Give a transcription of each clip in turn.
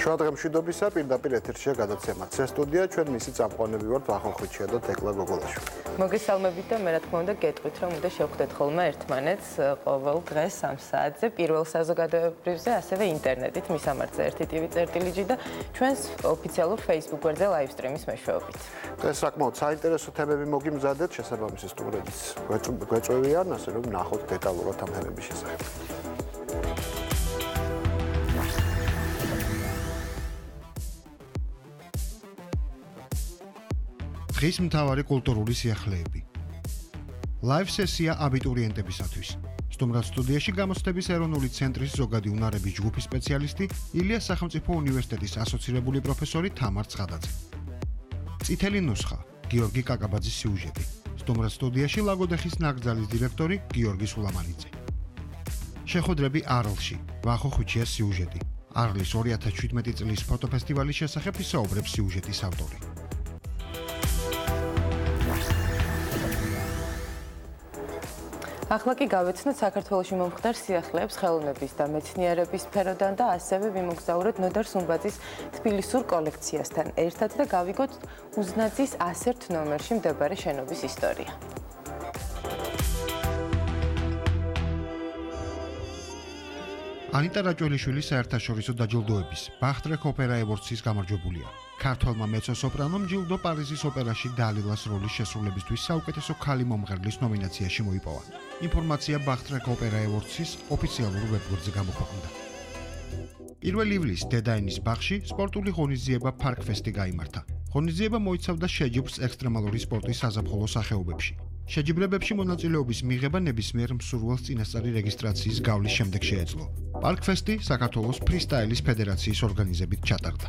შუადღე მშვიდობისა, პირდაპირ ეთერშია გადაცემა სტუდია, ჩვენ მისი წამყვანები ვართ ვახონ ხვიჩია და თეკლა გოგოლაშვილი. მოგესალმებით და მე რა თქმა უნდა გეტყვით, რომ უნდა შევხვდეთ ხოლმე ერთმანეთს ყოველ დღეს 3 საათზე, პირველ საზოგადოებრივზე, ასევე ინტერნეტით, მისამართზე 1tv.gr და ჩვენს ოფიციალურ Facebook გვერდზე live stream-ის მეშვეობით. დღეს საკმაოდ საინტერესო თემები მოგიმზადეთ, შესაბამისი სტუმრების გვეწვევიან, ასე რომ ნახოთ დეტალურად ამ თემების შესახებ. დღის მთავარი კულტურული სიახლეები. Live სესია აბიტურიენტებისათვის. სტუმრად სტუდიაში გამოცდების ეროვნული ცენტრის ზოგადი უნარების ჯგუფის სპეციალისტი ილიას სახელმწიფო უნივერსიტეტის ასოცირებული პროფესორი თამარ ცხადაძე. წითელი ნუსხა გიორგი კაკაბაძის სიუჟეტი. სტუმრად სტუდიაში ლაგოდეხის ნაკრძალის დირექტორი გიორგი სულამანიძე. შეხვედრები არლში ვახო ხვიჩიას სიუჟეტი. არლის 2017 წლის ფოტოფესტივალის შესახებ ისაუბრებს სიუჟეტის ავტორი. ახლა კი გავეცნოთ საქართველოში მომხდარ სიახლეებს ხელოვნების და მეცნიერების სფეროდან და ასევე ვიმოგზაუროთ ნოდარ სუმბაძის თბილისურ კოლექციასთან ერთად და გავიგოთ უზნაძის 101 ნომერში მდებარე შენობის ისტორია. ანიტა რაჭველიშვილის საერთაშორისო დაჯილდოების ბახტრეკ ოპერა ევორდსის გამარჯვებულია. ქართველმა მეცო-სოპრანომ ჯილდო პარიზის ოპერაში დალილას როლის შესრულებისთვის საუკეთესო ქალი მომღერლის ნომინაციაში მოიპოვა. ინფორმაცია ბახტრეკ ოპერა ევორდსის ოფიციალურ ვებგვერდზე გამოქვეყნდა. 1 ივლისს დედაენის ბაღში სპორტული ღონისძიება ფარკფესტი გაიმართა. ღონისძიება მოიცავდა შეჯიბრს ექსტრემალური სპორტის საზაფხულო სახეობებში. შეჯიბრებებში მონაწილეობის მიღება ნებისმიერ მსურველს წინასწარი რეგისტრაციის გავლის შემდეგ შეეძლო. პარკფესტი საქართველოს ფრისტაილის ფედერაციის ორგანიზებით ჩატარდა.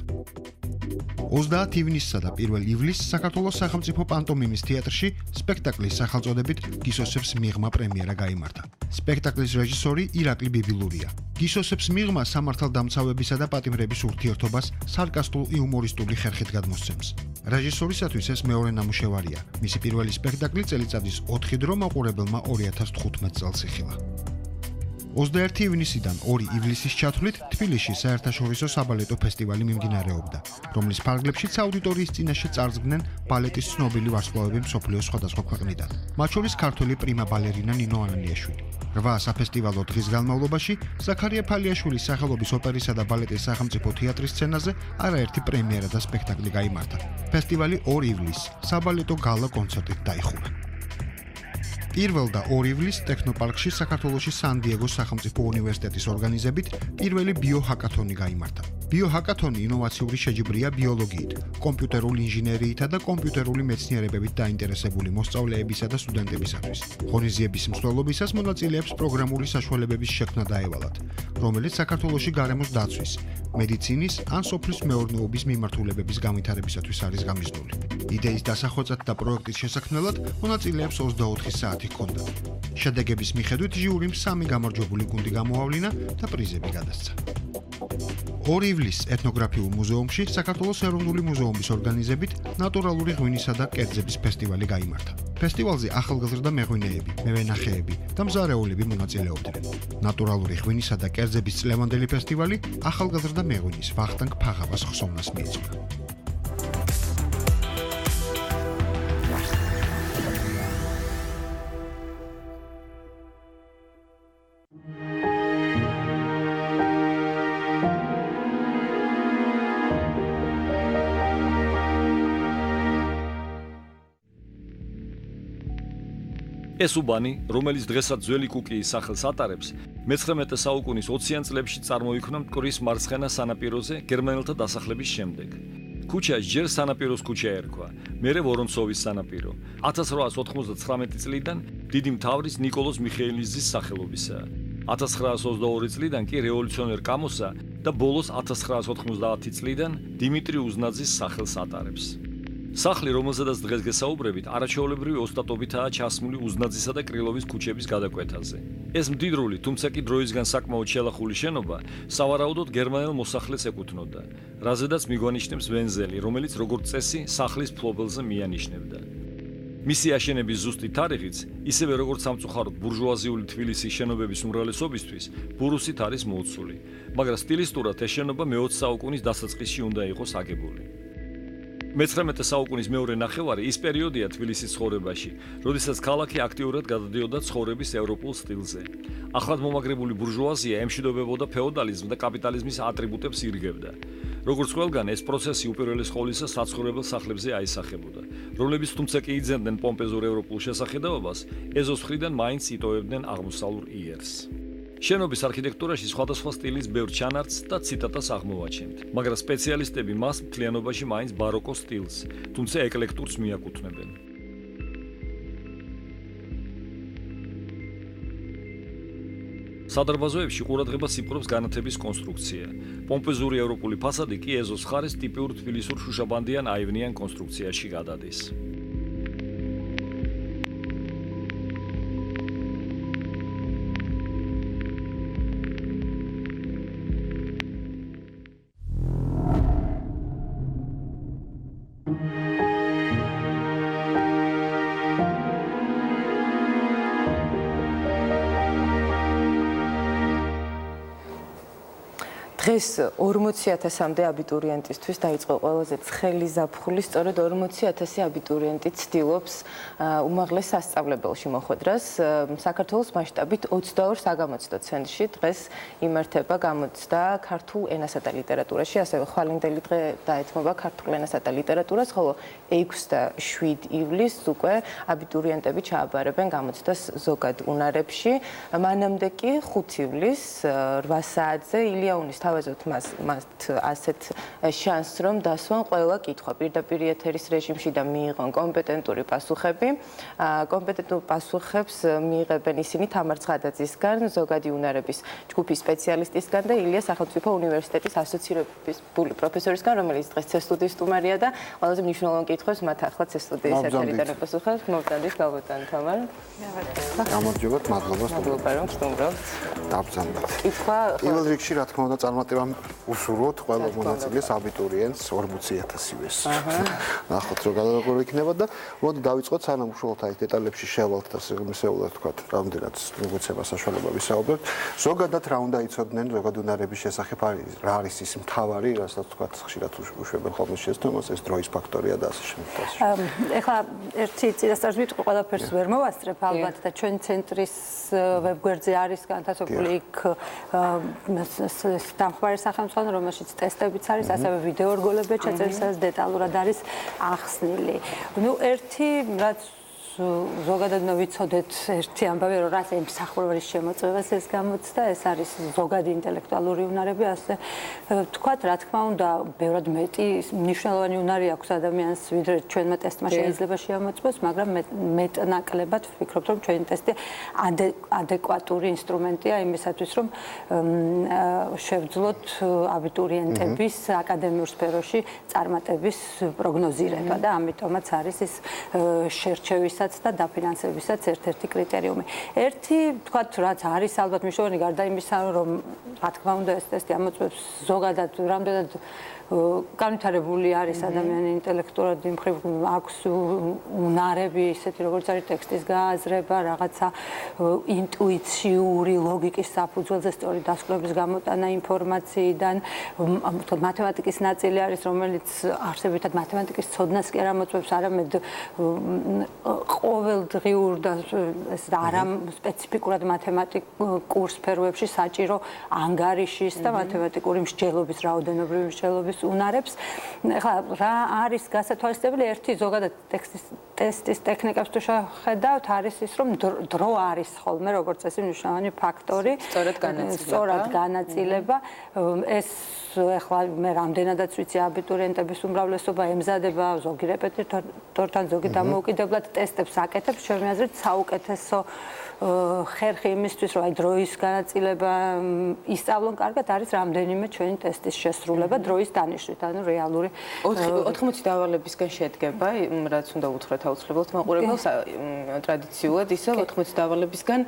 30 ივნისსა და 1 ივლისს საქართველოს სახელმწიფო პანტომიმის თეატრში სპექტაკლის სახელწოდებით გისოსებს მიღმა პრემიერა გაიმართა. სპექტაკლის რეჟისორი ირაკლი ბიბილურია. გისოსებს მიღმა სამართალდამცავებისა და პატიმრების ურთიერთობას სარკასტულ იუმორისტული ხერხით გადმოსცემს. რეჟისორისათვის ეს მეორე ნამუშევარია. მისი პირველი სპექტაკლი წელიწადის 4 დრო მაყურებელმა 2015 წელს იხილა. 21 ივნისიდან 2 ივლისის ჩათვლით თბილისში საერთაშორისო საბალეტო ფესტივალი მიმდინარეობდა, რომლის ფარგლებშიც აუდიტორიის წინაშე წარსდგნენ ბალეტის ცნობილი ვარსკვლავები მსოფლიოს სხვადასხვა ქვეყნიდან. მათ შორის ქართველი პრიმა ბალერინა ნინო ანანიაშვილი. 8 საფესტივალო დღის განმავლობაში ზაქარია ფალიაშვილის სახელობის ოპერისა და ბალეტის სახელმწიფო თეატრის სცენაზე არაერთი პრემიერა და სპექტაკლი გაიმართა. ფესტივალი 2 ივლისს საბალეტო გალა კონცერტით დაიხურა. 1 და 2 ივლისს ტექნოპარკში საქართველოში სან-დიეგოს სახელმწიფო უნივერსიტეტის ორგანიზებით პირველი ბიოჰაკათონი გაიმართა. ბიოჰაკათონი ინოვაციური შეჯიბრია ბიოლოგიით, კომპიუტერული ინჟინერიითა და კომპიუტერული მეცნიერებებით დაინტერესებული მოსწავლეებისა და სტუდენტებისათვის. ღონისძიების მსვლელობისას მონაწილეებს პროგრამული საშუალებების შექმნა დაევალათ, რომელიც საქართველოში გარემოს დაცვის, მედიცინის ან სოფლის მეურნეობის მიმართულებების განვითარებისათვის არის გამიზნული. იდეის დასახვეწად და პროექტის შესაქმნელად მონაწილეებს 24 საათი ჰქონდათ. შედეგების მიხედვით ჟიურიმ 3 გამარჯვებული გუნდი გამოავლინა და პრიზები გადასცა. 2 ივლისს ეთნოგრაფიულ მუზეუმში საქართველოს ეროვნული მუზეუმის ორგანიზებით ნატურალური ღვინისა და კერძების ფესტივალი გაიმართა. ფესტივალზე ახალგაზრდა მეღვინეები, მევენახეები და მზარეულები მონაწილეობდნენ. ნატურალური ღვინისა და კერძების წლევანდელი ფესტივალი ახალგაზრდა მეღვინის ვახტანგ ფაღავას ხსოვნას მიეძღვნა. ეს უბანი, რომელიც დღესაც ძველი კუკიის სახელს ატარებს, მე-19 საუკუნის 20-იან წლებში წარმოიქმნა მტკვრის მარცხენა სანაპიროზე გერმანელთა დასახლების შემდეგ. ქუჩას ჯერ სანაპიროს ქუჩა ერქვა, მერე ვორონცოვის სანაპირო. 1899 წლიდან დიდი მთავრის ნიკოლოზ მიხეილიზის სახელობისაა. 1922 წლიდან კი რევოლუციონერ კამოსა და ბოლოს 1990 წლიდან დიმიტრი უზნაძის სახელს ატარებს. სახლი, რომელზედაც დღეს გესაუბრებით, არაჩვეულებრივი ოსტატობითაა ჩასმული უზნაძისა და კრილოვის ქუჩების გადაკვეთაზე. ეს მდიდრული, თუმცა კი დროისგან საკმაოდ შელახული შენობა სავარაუდოდ გერმანელ მოსახლეს ეკუთვნოდა, რაზედაც მიგვანიშნებს ვენზელი, რომელიც როგორც წესი სახლის ფლობელზე მიანიშნებდა. მისი აშენების ზუსტი თარიღიც, ისევე როგორც სამწუხაროდ ბურჟუაზიული თბილისის შენობების უმრავლესობისთვის, ბურუსით არის მოუცული, მაგრამ სტილისტურად ეს შენობა მე-20 საუკუნის დასაწყისში უნდა იყოს აგებული. მე-19 საუკუნის მეორე ნახევარი ის პერიოდია თბილისის ცხოვრებაში, როდესაც ქალაქი აქტიურად გადადიოდა ცხოვრების ევროპულ სტილზე. ახლადმომაგრებული ბურჟუაზია ემშვიდობებოდა ფეოდალიზმს და კაპიტალიზმის ატრიბუტებს ირგებდა. როგორც ყველგან, ეს პროცესი უპირველეს ყოვლისა საცხოვრებელ სახლებზე აისახებოდა, რომლებიც თუმცა კი იძენდნენ პომპეზურ ევროპულ შესახედაობას, ეზოს მხრიდან მაინც იტოვებდნენ აღმოსავლურ იერს. შენობის არქიტექტურაში სხვადასხვა სტილის ბევრ ჩანართს და ციტატას აღმოვაჩენთ, მაგრამ სპეციალისტები მას მთლიანობაში მაინც ბაროკოს სტილს, თუმცა ეკლექტურს მიაკუთვნებენ. სადარბაზოებში ყურადღებას იპყრობს განათების კონსტრუქცია. პომპეზური ევროპული ფასადი კი ეზოს მხარეს ტიპიურ თბილისურ შუშაბანდიან აივნიან კონსტრუქციაში გადადის. დღეს 40,000-მდე აბიტურიენტისთვის დაიწყო ყველაზე ცხელი ზაფხული, სწორედ 40,000 აბიტურიენტი ცდილობს უმაღლეს სასწავლებელში მოხვედრას. საქართველოს მასშტაბით 22 საგამოცდო ცენტრში დღეს იმართება გამოცდა ქართულ ენასა და ლიტერატურაში, ასევე ხვალინდელი დღე დაეთმობა ქართულ ენასა და ლიტერატურას, ხოლო 6 და 7 ივლისს უკვე აბიტურიენტები ჩააბარებენ გამოცდას ზოგად უნარებში. მანამდე კი 5 ივლისს 8 საათზე ილიაუნის თავაზობთ მას ასეთ შანსს, რომ დასვან ყველა კითხვა პირდაპირ ეთერის რეჟიმში და მიიღონ კომპეტენტური პასუხები. კომპეტენტურ პასუხებს მიიღებენ ისინი თამარ ცხადაძისგან, ზოგადი უნარების ჯგუფის სპეციალისტისგან და ილიას სახელმწიფო უნივერსიტეტის ასოცირებული პროფესორისგან, რომელიც დღეს სტუდიის სტუმარია და ყველაზე მნიშვნელოვან კითხვებს მათ ახლა სტუდიის ეთერიდან აპასუხებს. მოვწადით გალბატონ თამარ. გამარჯობათ, მადლობა სტუმრად. დაბრძანდით. კითხვა პირველ რიგში რა თქმა უნდა წარმატებამ უსურვოთ ყველა მონაწილეს აბიტურიენტს 40,000-ის. ნახოთ რომ გადაგროგორ იქნება და მოდი დავიწყოთ სანამ უშუალოდ აი დეტალებში შევალთ და მისეულად თქვათ რამდენად მოგეცემა საშუალება ვისაუბროთ. ზოგადად რა უნდა იცოდნენ ზოგად უნარების შესახებ რა არის ის მთავარი, რასაც თქვათ ხშირად უშვებენ ხოლმე შეცდომას, ეს დროის ფაქტორია და ასე შემდეგ. ეხლა ერთი წინასწარ ვიტყვი ყველაფერს ვერ მოვასწრებ ალბათ და ჩვენ ცენტრის ვებგვერდზე არის განთავსებული იქ დამხმარე სახელმწიფო, რომელშიც ტესტებიც არის, ასევე ვიდეო რგოლებია ჩაწერილი, სადაც დეტალურად არის ახსნილი. ნუ ერთი რაც ზოგადად უნდა ვიცოდეთ ერთი ამბავი, რომ რაც ემსახურების შემოწმებას ეს გამოცდა, ეს არის ზოგადი ინტელექტუალური უნარები, ასე თქვათ, რა თქმა უნდა, ბევრად მეტი მნიშვნელოვანი უნარი აქვს ადამიანს, ვიდრე ჩვენმა ტესტმა შეიძლება შეამოწმოს, მაგრამ მეტნაკლებად ვფიქრობთ, რომ ჩვენი ტესტი ადეკვატური ინსტრუმენტია იმისათვის, რომ შევძლოთ აბიტურიენტების აკადემიურ სფეროში წარმატების პროგნოზირება და ამიტომაც არის ის შერჩევის და დაფინანსებისაც ერთ-ერთი კრიტერიუმი. ერთი, თქვათ, რაც არის ალბათ მნიშვნელოვანი გარდა იმისა, რომ რა თქმა უნდა ეს ტესტი ამოწმებს ზოგადად რამდენად განვითარებული არის ადამიანი ინტელექტურად იმ მხრივ აქვს უნარები, ისეთი როგორც არის ტექსტის გააზრება, რაღაცა ინტუიციური ლოგიკის საფუძველზე სწორი დასკვნების გამოტანა ინფორმაციიდან, მათემატიკის ნაწილი არის, რომელიც არსებითად მათემატიკის ცოდნას კი არ ამოწმებს, არამედ ყოველდღიურ და ეს არა სპეციფიკურად მათემატიკურ სფეროებში საჭირო ანგარიშის და მათემატიკური მსჯელობის, რაოდენობრივი მსჯელობის უნარებს. ეხლა რა არის გასათვალისწინებელი? ერთი ზოგადად ტესტის ტექნიკებს თუ შეხედავთ, არის ის, რომ დრო არის ხოლმე როგორც წესი მნიშვნელოვანი ფაქტორი, სწორად განაწილება. ეს ეხლა მე რამდენადაც ვიცი აბიტურიენტების უმრავლესობა ემზადება ზოგი რეპეტიტორთან, ზოგი დამოუკიდებლად ტესტებს აკეთებს, ჩემი აზრით საუკეთესო ხერხი იმისთვის, რომ აი დროის განაწილება ისწავლონ კარგად, არის რამდენიმე ჩვენი ტესტის შესრულება დროის დანიშვნით, ანუ რეალური 80 დავალებისგან შედგება, რაც უნდა უთხრათ აუცილებლად მაყურებელს ტრადიციულად ისე 80 დავალებისგან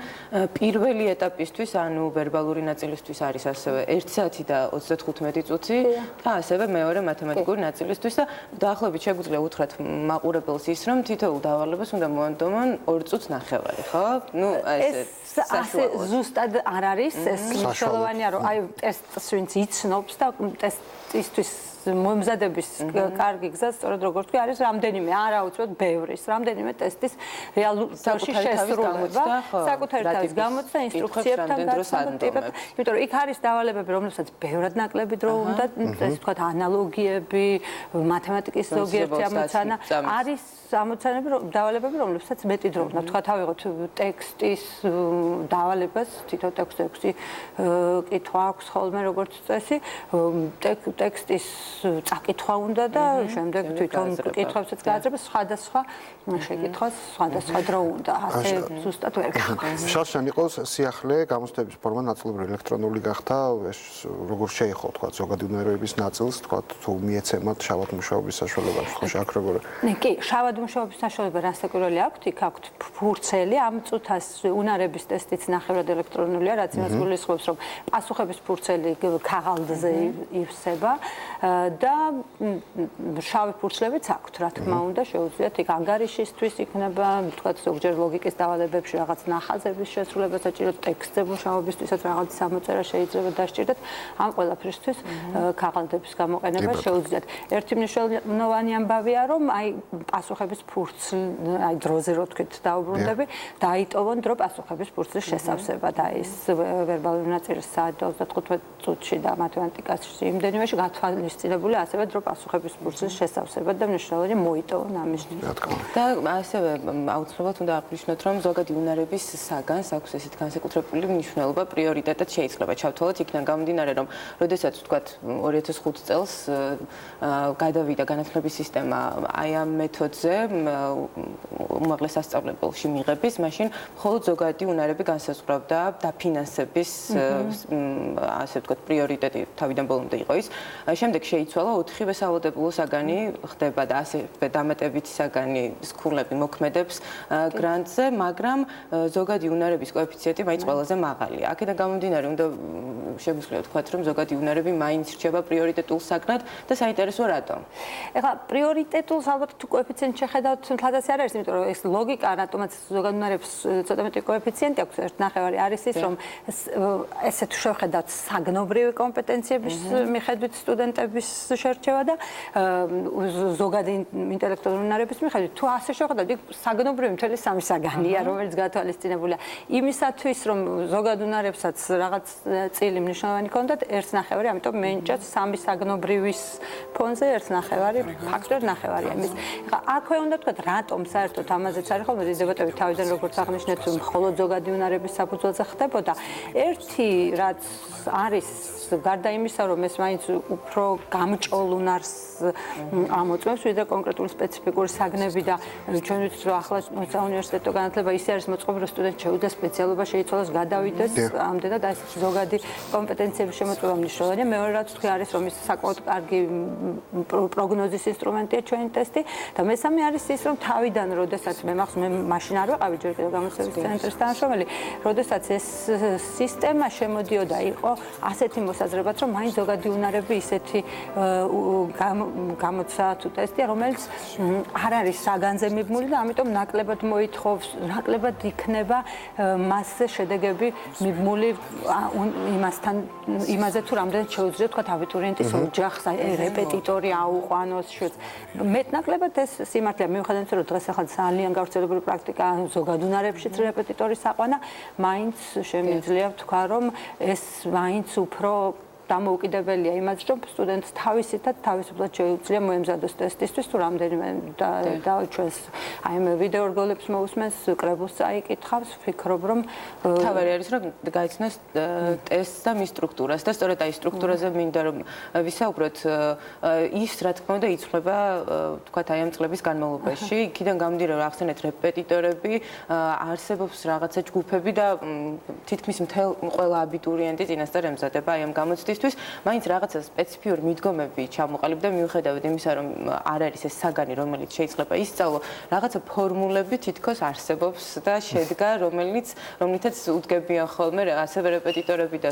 პირველი ეტაპისთვის, ანუ ვერბალური ნაწილისთვის არის ასევე 1 საათი და 35 წუთი და ასევე მეორე მათემატიკური ნაწილისთვის და დაახლოებით შეგვიძლია უთხრათ მაყურებელს ის, რომ თითოეულ დავალებას უნდა მოანდომონ 2 წუთს ნახევარი, ხო? ნუ ეს ასე ზუსტად არ არის, ეს მნიშვნელოვანია, რომ აი ტესტს ვინც იცნობს და ტესტისთვის მომზადების კარგი გზა სწორედ როგორც კი არის რამდენიმე არაუცბად ბევრის რამდენიმე ტესტის რეალურ შესრულება საკუთარი თავის გამოცდა ინსტრუქციებთან გასაგებად იმიტომ რომ იქ არის დავალებები რომლებსაც ბევრად ნაკლები დრო უნდა ეს თქვა ანალოგიები მათემატიკის ზოგიერთი ამოცანა არის ამოცანები დავალებები რომლებსაც მეტი დრო უნდა თქვა თავიღოთ ტექსტის დავალებას თითო ტექსტი კითხვა აქვს ხოლმე როგორც წესი ტექსტის წაკითხვა უნდა და შემდეგ თვითონ კითხვებსაც გააძლიერებს სხვადასხვა შეკითხვას სხვადასხვა დრო უნდა ასე ზუსტად ვერ გაქვს. შარშან იყოს სიახლე გამოცდების ფორმა ნაწილობრივ ელექტრონული გახდა ეს როგორ შეიხო თქვა ზოგადი უნარების ნაწილს თქვა თუ მიეცემათ შავად მუშაობის საშუალებებს ხო აქ როგორ კი შავად მუშაობის საშუალება რასაკვირველი აქვს იქ აქვს ფურცელი ამ წუთას უნარების ტესტიც ნახევრად ელექტრონულია რაც იმას გულისხმობს რომ პასუხების ფურცელი ქაღალდზე ივსება და შავი ფურცლებიც აქვს რა თქმა უნდა შეუძლიათ იქ ანგარიშისთვის იქნება თქვა ზოგჯერ ლოგიკის დავალებებში რაღაც ნახაზების შესრულება საჭიროა ტექსტზე მუშაობისთვისაც რაღაც სამოწერა შეიძლება დასჭირდეთ ამ ყველაფრისთვის ქაღალდების გამოყენება შეუძლიათ ერთი მნიშვნელოვანი ამბავია რომ აი პასუხების ფურცლი აი დროზე რო თქვით დაუბრუნდები დაიტოვონ დრო პასუხების ფურცლის შესავსება და ის ვერბალური ნაწილის საათ 35 წუთში და მათემატიკაში იმდენივეში გათვალისწინებული ასევე დრო პასუხების ფურცლის შესავსება და მნიშვნელოვანია მოიტოვონ ამისთვის. და ასევე აუცილებლად უნდა აღნიშნოთ რომ ზოგადი უნარების საგანს აქვს ესეთ განსაკუთრებული მნიშვნელობა პრიორიტეტად შეიძლება ჩავთვალოთ იქიდან გამომდინარე რომ როდესაც ვთქვათ 2005 წელს გადავიდა განათლების სისტემა აი ამ მეთოდზე უმაღლეს სასწავლებელში მიღების მაშინ მხოლოდ ზოგადი უნარები განსაზღვრავდა დაფინანსების ასე ვთქვათ პრიორიტეტი თავიდან ბოლომდე იყო ის შემდეგ შეიცვალა 4-ვე სავალდებულო საგანი ხდება და ასევე დამატებითი საგანი სკოლები მოქმედებს გრანტზე მაგრამ ზოგადი უნარების კოეფიციენტი მაინც ყველაზე მაღალია აქედან გამომდინარე უნდა შეგვიძლია ვთქვათ რომ ზოგადი უნარები მაინც რჩება პრიორიტეტულ საგნად და საინტერესო რატომ ეხლა პრიორიტეტულს ალბათ თუ კოეფიციენტი შეხედავთ თლადაც არ არის იმიტომ რომ ეს ლოგიკა რატომაც ზოგადი უნარებს ცოტა მეტი კოეფიციენტი აქვს 1/9 არის ის რომ ესე თუ შევხედავთ საგნობრივი კომპეტენციების მიხედვით სტუდენტების შერჩევა და ზოგადი ინტელექტუალური უნარების მიხედვით თუ ასე შევხედავთ იქ საგნობრივი მთელი სამი საგანია რომელიც გათვალისწინებულია იმისათვის რომ ზოგად უნარებსაც რაღაც წილი მნიშვნელოვანი ქონდათ 1/9 ამიტომ მეინჭათ სამი საგნობრივის ფონზე 1/9 ფაქტობრივად 1/9 იმის ხა აქვე უნდა თქვა რატომ საერთოდ ამაზეც არის ხოლმე დებატები თავიდან როგორც აღნიშნეთ მხოლოდ ზოგადი უნარების საფუძველზე ხდებოდა ერთი რაც არის გარდა იმისა რომ ეს მაინც უფრო გამჭოლ უნარს ამოწმებს ვიდრე კონკრეტული სპეციფიკური საგნები და ჩვენ ვიცით რომ ახლა საუნივერსიტეტო განათლება ისე არის მოწყობილი რომ სტუდენტ შეუძლია სპეციალობა შეიცვალოს გადავიდეს ამდენად ეს ზოგადი კომპეტენციების შემოწმება მნიშვნელოვანია მეორე რაც თქვი არის რომ ის საკმაოდ კარგი პროგნოზის ინსტრუმენტია ჩვენი ტესტი და მესამე არის ის რომ თავიდან როდესაც მე მაშინ არ ვიყავი ჯერ კიდევ გამოცდების ცენტრის თანამშრომელი როდესაც ეს სისტემა შემოდიოდა იყო ასეთი მოსაზრებად რომ მაინც ზოგადი უნარები ისეთი გამოცა თუ ტესტია რომელიც არ არის საგანზე მიბმული და ამიტომ ნაკლებად მოითხოვს ნაკლებად იქნება მასზე შედეგები მიბმული იმასთან იმაზე თუ რამდენად შეუძლია თქვა აბიტურიენტის ოჯახს რეპეტიტორი აუყვანოს მეტნაკლებად ეს სიმართლეა მიუხედავად რომ დღეს ახლა ძალიან გავრცელებული პრაქტიკა ზოგად უნარებშიც რეპეტიტორის აყვანა მაინც შემიძლია ვთქვა რომ ეს მაინც უფრო დამოუკიდებელია იმას, რომ სტუდენტს თავისითად თავისუფლად შეუძლია მოემზადოს ტესტისთვის თუ რამდენიმე და ჩვენს აი მე ვიდეო რგოლებს მოусმენს, კრებულს წაიკითხავს, ვფიქრობ, რომ თავი არის რომ გაიცნოს ტესტს და მის სტრუქტურას და სწორედ აი სტრუქტურაზე მინდა რომ ვისაუბროთ ის რა თქმა უნდა იცვლება თქვათ აი ამ წლების განმავლობაში იქიდან გამომდინარე რომ ახსენეთ რეპეტიტორები არსებობს რაღაცა ჯგუფები და თითქმის მთელ ყველა აბიტურიენტი წინასწარ ემზადება აი ამ გამოცდისთვის მაინც რაღაცა სპეციფიური მიდგომები ჩამოყალიბდა მიუხედავად იმისა რომ არ არის ეს საგანი რომელიც შეიძლება ისწავლო რაღაცა ფორმულები თითქოს არსებობს და შედგა რომლითაც უდგებიან ხოლმე ასევე რეპეტიტორები და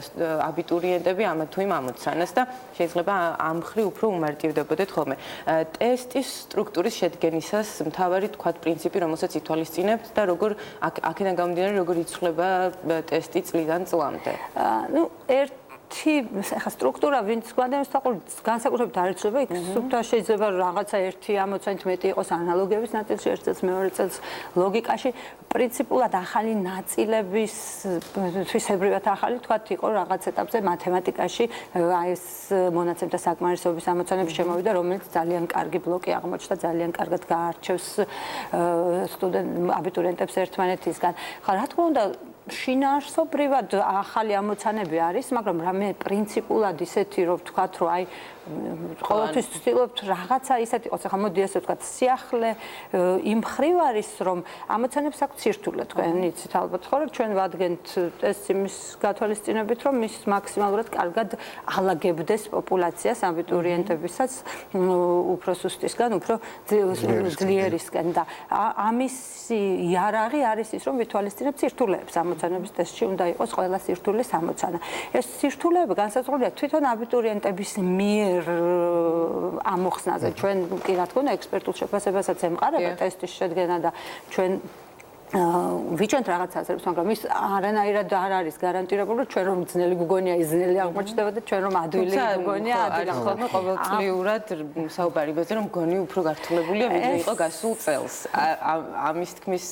აბიტურიენტები ამა თუ იმ ამოცანას და შეიძლება ამ მხრივ უფრო უმარტივდებოდეთ ხოლმე ტესტის სტრუქტურის შედგენისას მთავარი თქვათ პრინციპი რომელსაც ითვალისწინებთ და როგორ აქედან გამომდინარე როგორ იცვლება ტესტი წლიდან წლამდე ნუ ახლა სტრუქტურა ვინც გვადემოსტაყოლებს განსაკუთრებით არ იცლება იქ სუფთა შეიძლება რაღაცა ერთი ამოცანით მეტი იყოს ანალოგების ნაწილში ერთ წელს მეორე წელს ლოგიკაში პრინციპულად ახალი ნაწილების თვისებრივად ახალი თქვათ იყო რაღაც ეტაპზე მათემატიკაში აი ეს მონაცემთა საკმარისობის ამოცანები შემოვიდა რომელიც ძალიან კარგი ბლოკი აღმოჩნდა ძალიან კარგად გაარჩევს აბიტურიენტებს ერთმანეთისგან ხა რა თქმა უნდა შინაარსობრივად ახალი ამოცანები არის, მაგრამ რამე პრინციპულად ისეთი რომ ვთქვათ, რომ აი ყოველთვის ვცდილობთ რაღაცა ისეთი იყოს, ახლა მოდი ასე ვთქვათ, სიახლე იმ მხრივ არის, რომ ამოცანებს აქვს სირთულე, თქვენ იცით ალბათ ხო, რომ ჩვენ ვადგენთ ეს იმის გათვალისწინებით, რომ ის მაქსიმალურად კარგად ალაგებდეს პოპულაციას აბიტურიენტებისაც უფრო სუსტისგან, უფრო ძლიერისგან და ამის იარაღი არის ის, რომ ვითვალისწინებთ სირთულეებს ამოცანების ტესტში უნდა იყოს ყველა სირთულეს ამოცანა. ეს სირთულეები განსაზღვრულია თვითონ აბიტურიენტების მიერ ამოხსნაზე. ჩვენ კი რა თქმა უნდა ექსპერტულ შეფასებასაც ემყარება ტესტის შედგენა და ჩვენ ვიჩვენთ რაღაც აზრებს, მაგრამ ის არანაირად არ არის გარანტირებული, რომ ჩვენ რომ ძნელი გუგონია ის ძნელი აღმოჩნდება და ჩვენ რომ ადვილი გუგონია ადვილი. ხოლმე ყოველწლიურად საუბარი იმაზე, რომ გონი უფრო გართულებულია, ვიდრე იყო გასულ წელს. ამის თქმის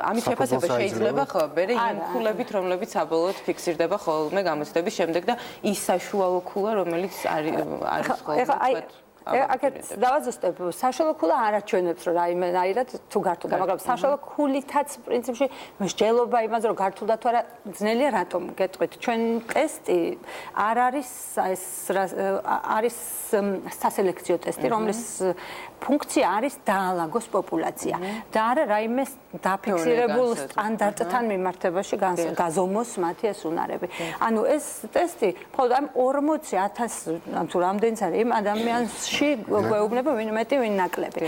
ამის შეფასება შეიძლება ხო, მერე იმ ქულებით, რომლებიც საბოლოოდ ფიქსირდება ხოლმე გამოცდების შემდეგ და ის საშუალო ქულა, რომელიც არის ხოლმე აქეთ დავაზუსტებ, საშუალო ქულა არ აჩვენებს, რომ რაიმენაირად თუ გართულდა, მაგრამ საშუალო ქულითაც პრინციპში მსჯელობა იმაზე, რომ გართულდა თუ არა, ძნელია რატომ გეტყვით. ჩვენ ტესტი არ არის არის სასელექციო ტესტი, რომლის ფუნქცია არის დაალაგოს პოპულაცია და არა რაიმე დაფიქსირებულ სტანდარტთან მიმართებაში გაზომოს მათი ეს უნარები. ანუ ეს ტესტი მხოლოდ ამ 40,000 თუ რამდენიც არის იმ ადამიანში გვეუბნება ვინ მეტი ვინ ნაკლები.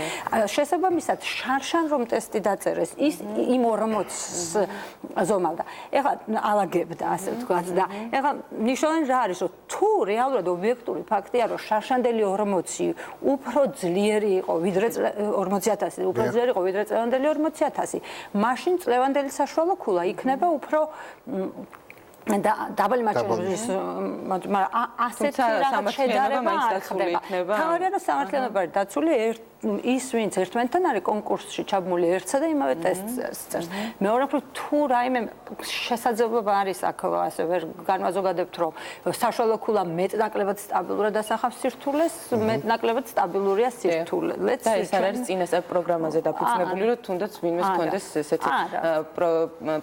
შესაბამისად შარშან რომ ტესტი დაწერეს ის იმ 40-ს ზომავდა. ეხლა ალაგებდა ასე ვთქვათ და ეხლა ნიშნავენ რა არის რომ თუ რეალურად ობიექტური ფაქტია რომ შარშანდელი 40 უფრო ძლიერი იყო ვიდრე 40,000 უფრო ძლიერი იყო ვიდრე წლევანდელი 40,000 მაშინ წლევანდელი საშუალო ქულა იქნება უფრო და დაბალი მაჩვენებლის მაგრამ ასეთი რაღაც შედარება არ ხდება. თავარია რომ სამართლიანობა არის დაცული ის ვინც ერთმანეთთან არის კონკურსში ჩაბმული ერთსა და იმავე ტესტს წერს. მეორე მხრივ თუ რაიმე შესაძლებლობა არის აქ ასე ვერ განვაზოგადებთ რომ საშუალო ქულა მეტნაკლებად სტაბილურად ასახავს სირთულეს, მეტნაკლებად სტაბილურია სირთულეც. და ეს არ არის წინასწარ პროგრამაზე დაფუძნებული, რომ თუნდაც ვინმეს კონდეს ესეთი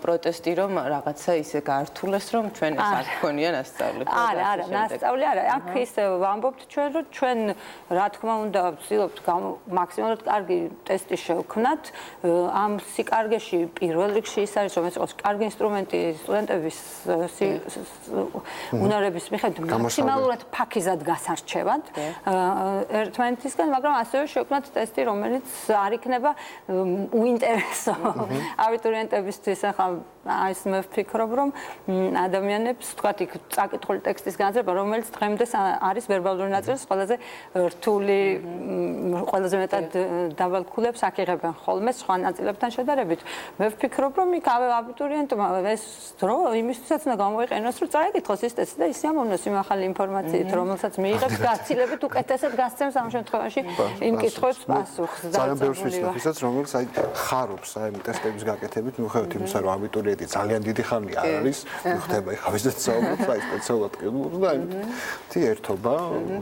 პროტესტი რომ რაღაცა ისე გართულეს რომ ჩვენ ეს არ გქონია ნასწავლი. არა, ნასწავლი არა. აქ ისე ვამბობთ ჩვენ რომ ჩვენ რა თქმა უნდა ვცდილობთ მაქსიმალურად კარგი ტესტი შევქმნათ. ამ სიკარგეში პირველ რიგში ის არის რომ ეს იყოს კარგი ინსტრუმენტი სტუდენტების უნარების მიხედვით მაქსიმალურად ფაქიზად გასარჩევად ერთმანეთისგან, მაგრამ ასევე შევქმნათ ტესტი, რომელიც არ იქნება უინტერესო აბიტურიენტებისთვის. ახლა ეს მე ვფიქრობ რომ ადამიანებს თქვათ იქ წაკითხული ტექსტის განაზრება, რომელიც დღემდე არის ვერბალური ნაწილის ყველაზე რთული, ყველაზე მეტად დაბალ ქულებს აკიღებენ ხოლმე სხვა ნაწილებთან შედარებით. მე ვფიქრობ რომ იქ აბიტურიენტმა ეს დრო იმისთვისაც უნდა გამოიყენოს, რომ წაეკითხოს ის ტესტი და ისე ამოვნოს იმ ახალი ინფორმაციით, რომელსაც მიიღებს გაცილებით უკეთესად გასცემს ამ შემთხვევაში იმ კითხვებს პასუხს. ძალიან ბევრს ვიცნობ ისაც, რომელიც აი ხარობს აი ტესტების გაკეთებით, მიუხედავად იმისა, რომ აბიტურიენტი აბიტურიენტი ძალიან დიდი ხანი არ არის, ხდება ხავისდაც საუბრობს, აი სპეციალურად ყიდულობს და თი ერთობა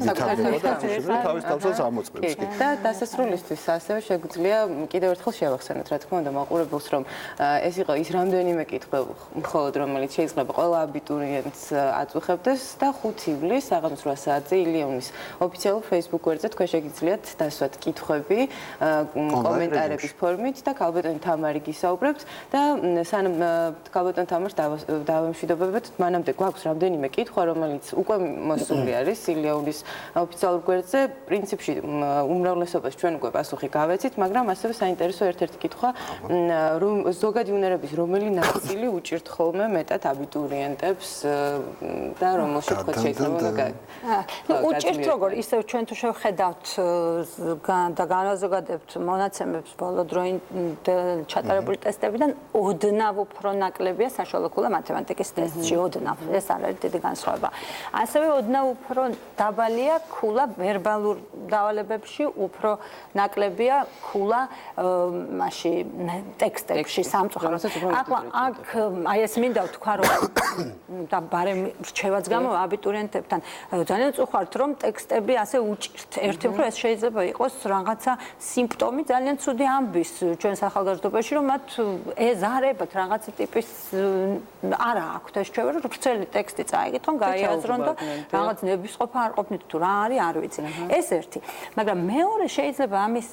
ვითარდება და თავის თავსაც ამოწყებს. და დასასრულისთვის ასევე შეგვიძლია კიდევ ერთხელ შევახსენოთ, რა თქმა უნდა, მაყურებელს, რომ ეს იყო ის რამდენიმე კითხვა მხოლოდ რომელიც შეიძლება ყველა აბიტურიენტს აწუხებდეს და 5 ივლისს საღამოს 8 საათზე ილიონის ოფიციალურ Facebook გვერდზე თქვენ შეგიძლიათ დასვათ კითხვები კომენტარების ფორმით და ქალბატონი თამარი გისაუბრებთ და სანამ ქალბატონ თამარს დავემშვიდობებთ, მანამდე გვაქვს რამდენიმე კითხვა, რომელიც უკვე მოსული არის ილიონის ოფიციალურ გვერდზე. პრინციპში უმრავლესობას ჩვენ უკვე პასუხი გავეცით, მაგრამ ასევე საინტერესო ერთ-ერთი კითხვა, ზოგადი უნარების რომელი ნაწილი უჭირთ ხოლმე მეტად აბიტურიენტებს და რომელ შემთხვევაში შეიძლება უჭირთ როგორ ისევ ჩვენ თუ შევხედავთ და განვაზოგადებთ მონაცემებს ბოლო დროინდ ჩატარებული ტესტებიდან ოდნავ უფრო ნაკლებია საშუალო ქულა მათემატიკის ტესტში ოდნავ ეს არ არის დიდი განსხვავება. ასევე ოდნავ უფრო დაბალია ქულა ვერბალურ დავალებებში, უფრო ნაკლებია ქულა მასში ტექსტებში სამწუხაროდ. აქ აი ეს მინდა ვთქვა რომ და ბარემ რჩევაც გამო აბიტურიენტებთან ძალიან წუხართ რომ ტექსტები ასე უჭირთ. ერთი უფრო ეს შეიძლება იყოს რაღაცა სიმპტომი ძალიან ცუდი ამბის ჩვენ ახალგაზრდობაში რომ მათ ეზარებათ რაღაცა ტიპის არა აქვთ ეს ჩვევა რომ ვრცელი ტექსტი წაიკითხონ, გაიაზრონ და რაღაც ნებისყოფა არ ყოფნით თუ რა არის არ ვიცი. ეს ერთი. მაგრამ მეორე შეიძლება ამის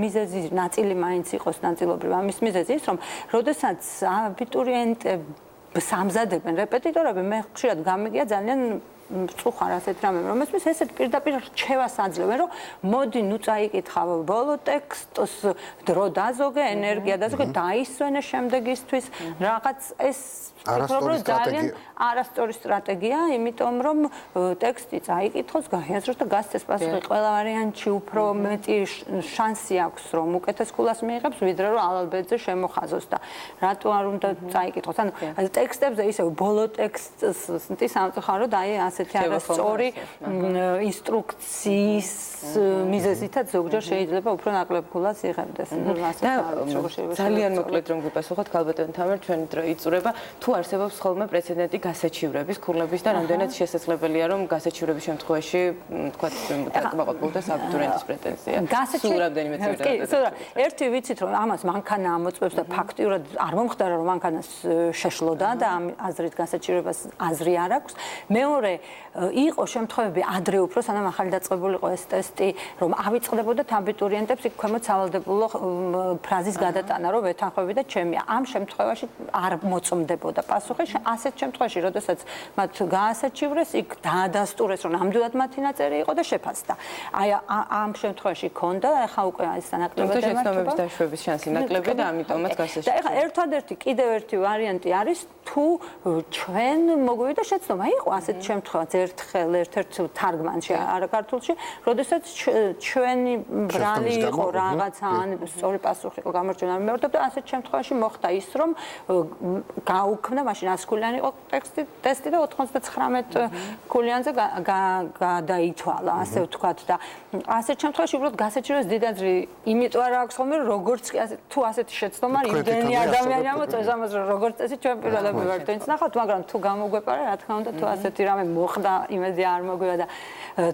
მიზეზი ნაწილი მაინც იყოს ნაწილობრივ ამის მიზეზი ის რომ როდესაც აბიტურიენტებს ამზადებენ რეპეტიტორები მე ხშირად გამიგია ძალიან წუხარ ასეთ რამე რომ ეს ესეთ პირდაპირ რჩევას აძლევენ რომ მოდი ნუ წაიკითხავ ბოლო ტექსტს დრო დაზოგე ენერგია დაზოგე დაისვენე შემდეგისთვის რაღაც ეს ძალიან არასწორი სტრატეგია იმიტომ რომ ტექსტი წაიკითხოს გაიაზროს და გასცეს პასუხი ყველა ვარიანტში უფრო მეტი შანსი აქვს რომ უკეთეს ქულას მიიღებს ვიდრე რომ ალალბედზე შემოხაზოს და რატო არ უნდა წაიკითხოს ანუ ტექსტებზე ისე ბოლო ტექსტი სამწუხაროდ აი ასეთი არასწორი ინსტრუქციის მიზეზითაც ზოგჯერ შეიძლება უფრო ნაკლებ ქულას იღებდეს. ძალიან მოკლედ რომ გიპასუხოთ ქალბატონ თამარ ჩვენი დრო იწურება თუ არსებობს ხოლმე პრეცედენტი გასაჩივრების ქულების და რამდენად შესაძლებელია რომ გასაჩივრების შემთხვევაში თქვათ დაკმაყოფილდეს აბიტურიენტის პრეტენზია. სულ რამდენიმე წელი. ერთი ვიცით რომ ამას მანქანა ამოწმებს და ფაქტიურად არ მომხდარა რომ მანქანას შეშლოდა და ამ აზრით გასაჩივრებას აზრი არ აქვს. მეორე იყო შემთხვევები ადრე უფრო სანამ ახალი დაწყებულიყო ეს ტესტი რომ ავიწყდებოდა აბიტურიენტებს იქ ქვემოთ სავალდებულო ფრაზის გადატანა რომ ვეთანხმები და ჩემია ამ შემთხვევაში არ მოწმდებოდა პასუხი ასეთ შემთხვევაში როდესაც მათ გაასაჩივრეს იქ დაადასტურეს რომ ნამდვილად მათი ნაწერი იყო და შეფასდა აი ამ შემთხვევაში ქონდა ახლა უკვე ეს ნაკლებად შეცდომების დაშვების შანსი ნაკლებია და ამიტომაც გასაჩივრეს და ახლა ერთადერთი კიდევ ერთი ვარიანტი არის თუ ჩვენ მოგვივიდა შეცდომა იყო ასეთ შემთხვევაში ერთხელ ერთ-ერთ თარგმანში არა ქართულში როდესაც ჩვენი ბრალი იყო რაღაცა ან სწორი პასუხი იყო გამარჯვება არ მეორდებ და ასეთ შემთხვევაში მოხდა ის რომ გაუქმდა მაშინ 100 ქულიანი იყო ტესტი და 99 ქულიანზე გადაითვალა ასე ვთქვათ და ასეთ შემთხვევაში უბრალოდ გასაჩივრეს დიდაძრი იმიტომ არ აქვს ხოლმე როგორც კი თუ ასეთი შეცდომა იმდენი ადამიანი ამოწევს ამას როგორც წესი ჩვენ პირველად ვართ ვინც ნახავთ მაგრამ თუ გამოგვეპარა რა თქმა უნდა თუ ასეთი რამე მოხდა იმედი არ მოგვივა და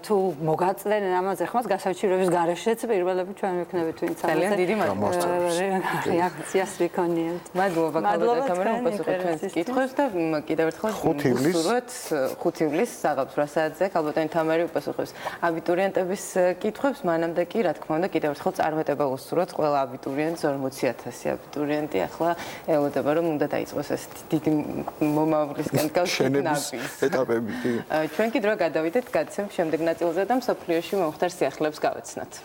თუ მოგაწდენენ ამაზე ხმას გასაჩივრების გარეშეც პირველები ჩვენ ვიქნებით ვინც ძალიან დიდი მადლობა რეაქციას ვიქონიებთ მადლობა ქალბატონ უპასუხოთ ჩვენს კითხვებს და კიდევ ერთხელ 5 ივლისს საღამოს 8 საათზე ქალბატონი თამარი უპასუხებს აბიტურიენტების კითხვებს მანამდე კი რა თქმა უნდა კიდევ ერთხელ წარმატება უსურვოთ ყველა აბიტურიენტს 40,000 აბიტურიენტი ახლა ელოდება რომ უნდა დაიწყოს ეს დიდი მომავლისკენ გავშენების ეტაპები კი ჩვენ კი დრო გადავიდეთ გადაცემის შემდეგ ნაწილზე და მსოფლიოში მომხდარ სიახლეებს გავეცნათ.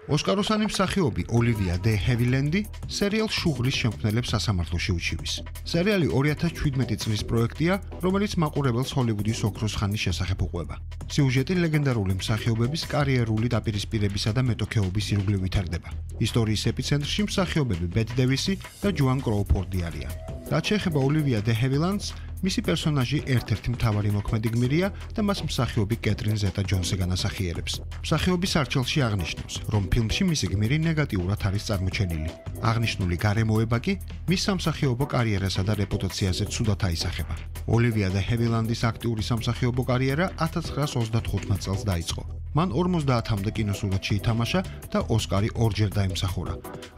ოსკაროსანი მსახიობი ოლივია დე ჰევილენდი სერიალ შუღლის შემქმნელებს სასამართლოში უჩივის. სერიალი 2017 წლის პროექტია, რომელიც მაყურებელს ჰოლივუდის ოქროს ხანის შესახებ უყვება. სიუჟეტი ლეგენდარული მსახიობების კარიერული დაპირისპირებისა და მეტოქეობის ირგვლივ ვითარდება. ისტორიის ეპიცენტრში მსახიობები ბეთ დევისი და ჯოან კროუფორდი არიან. რაც შეეხება ოლივია დე ჰევილენდს, მისი პერსონაჟი ერთ-ერთი მთავარი მოქმედი გმირია და მას მსახიობი კეტრინ ზეტა-ჯონსი განასახიერებს. მსახიობის არჩელში აღნიშნავს, რომ ფილმში მისი გმირი ნეგატიურად არის წარმოჩენილი. აღნიშნული გარემოება კი მის სამსახიობო კარიერასა და რეპუტაციაზე ცუდად აისახება. ოლივია და ჰევილანდის აქტიური სამსახიობო კარიერა 1935 წელს დაიწყო. მან 50-მდე კინოსურათში ითამაშა და ოსკარი ორჯერ დაიმსახურა.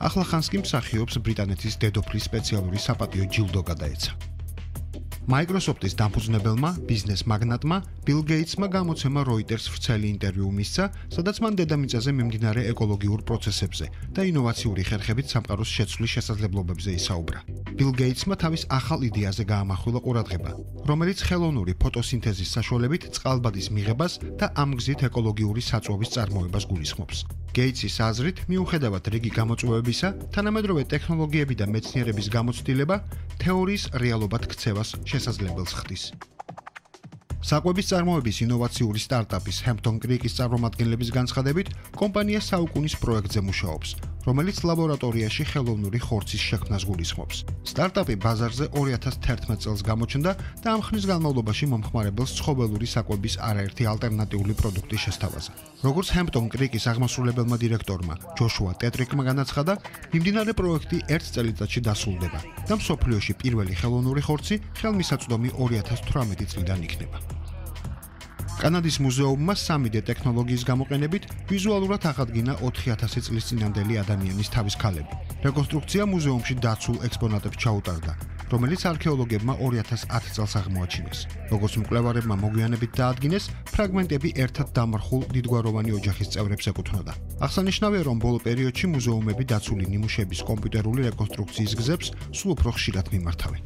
ახლახანს კი მსახიობს ბრიტანეთის დედოფლის სპეციალური საპატიო ჯილდო გადაეცა. Microsoft-ის დამფუძნებელმა ბიზნეს მაგნატმა ბილ გეიტსმა გამოცემა Reuters ვრცელი ინტერვიუ მისცა, სადაც მან დედამიწაზე მიმდინარე ეკოლოგიურ პროცესებზე და ინოვაციური ხერხებით სამყაროს შეცვლის შესაძლებლობებზე ისაუბრა. ბილ გეიტსმა თავის ახალ იდეაზე გაამახვილა ყურადღება, რომელიც ხელოვნური ფოტოსინთეზის საშუალებით წყალბადის მიღებას და ამ გზით ეკოლოგიური საწვავის წარმოებას გულისხმობს. გეიტსის აზრით, მიუხედავად რიგი გამოწვევებისა, თანამედროვე ტექნოლოგიები და მეცნიერების გამოცდილება თეორიის რეალობად ქცევას შესაძლებელს ხდის. საკვების წარმოების ინოვაციური სტარტაპის Hampton Creek-ის წარმომადგენლების განცხადებით, კომპანია საუკუნის პროექტზე მუშაობს, რომელიც ლაბორატორიაში ხელოვნური ხორცის შექმნას გულისხმობს. სტარტაპი ბაზარზე 2011 წელს გამოჩნდა და ამ ხნის განმავლობაში მომხმარებელს ცხოველური საკვების არაერთი ალტერნატიული პროდუქტი შესთავაზა. როგორც Hampton Creek-ის აღმასრულებელმა დირექტორმა ჯოშუა ტეტრიკმა განაცხადა, მიმდინარე პროექტი 1 წელიწადში დასრულდება და მსოფლიოში პირველი ხელოვნური ხორცი ხელმისაწვდომი 2018 წლიდან იქნება. კანადის მუზეუმმა 3D ტექნოლოგიის გამოყენებით ვიზუალურად აღადგინა 4000 წლის წინანდელი ადამიანის თავის ქალები. რეკონსტრუქცია მუზეუმში დაცულ ექსპონატებს ჩაუტარდა, რომელიც არქეოლოგებმა 2010 წელს აღმოაჩინეს. როგორც მკვლევარებმა მოგვიანებით დაადგინეს, ფრაგმენტები ერთად დამარხულ დიდგვაროვანი ოჯახის წევრებს ეკუთვნოდა. აღსანიშნავია, რომ ბოლო პერიოდში მუზეუმები დაცული ნიმუშების კომპიუტერული რეკონსტრუქციის გზებს სულ უფრო ხშირად მიმართავენ.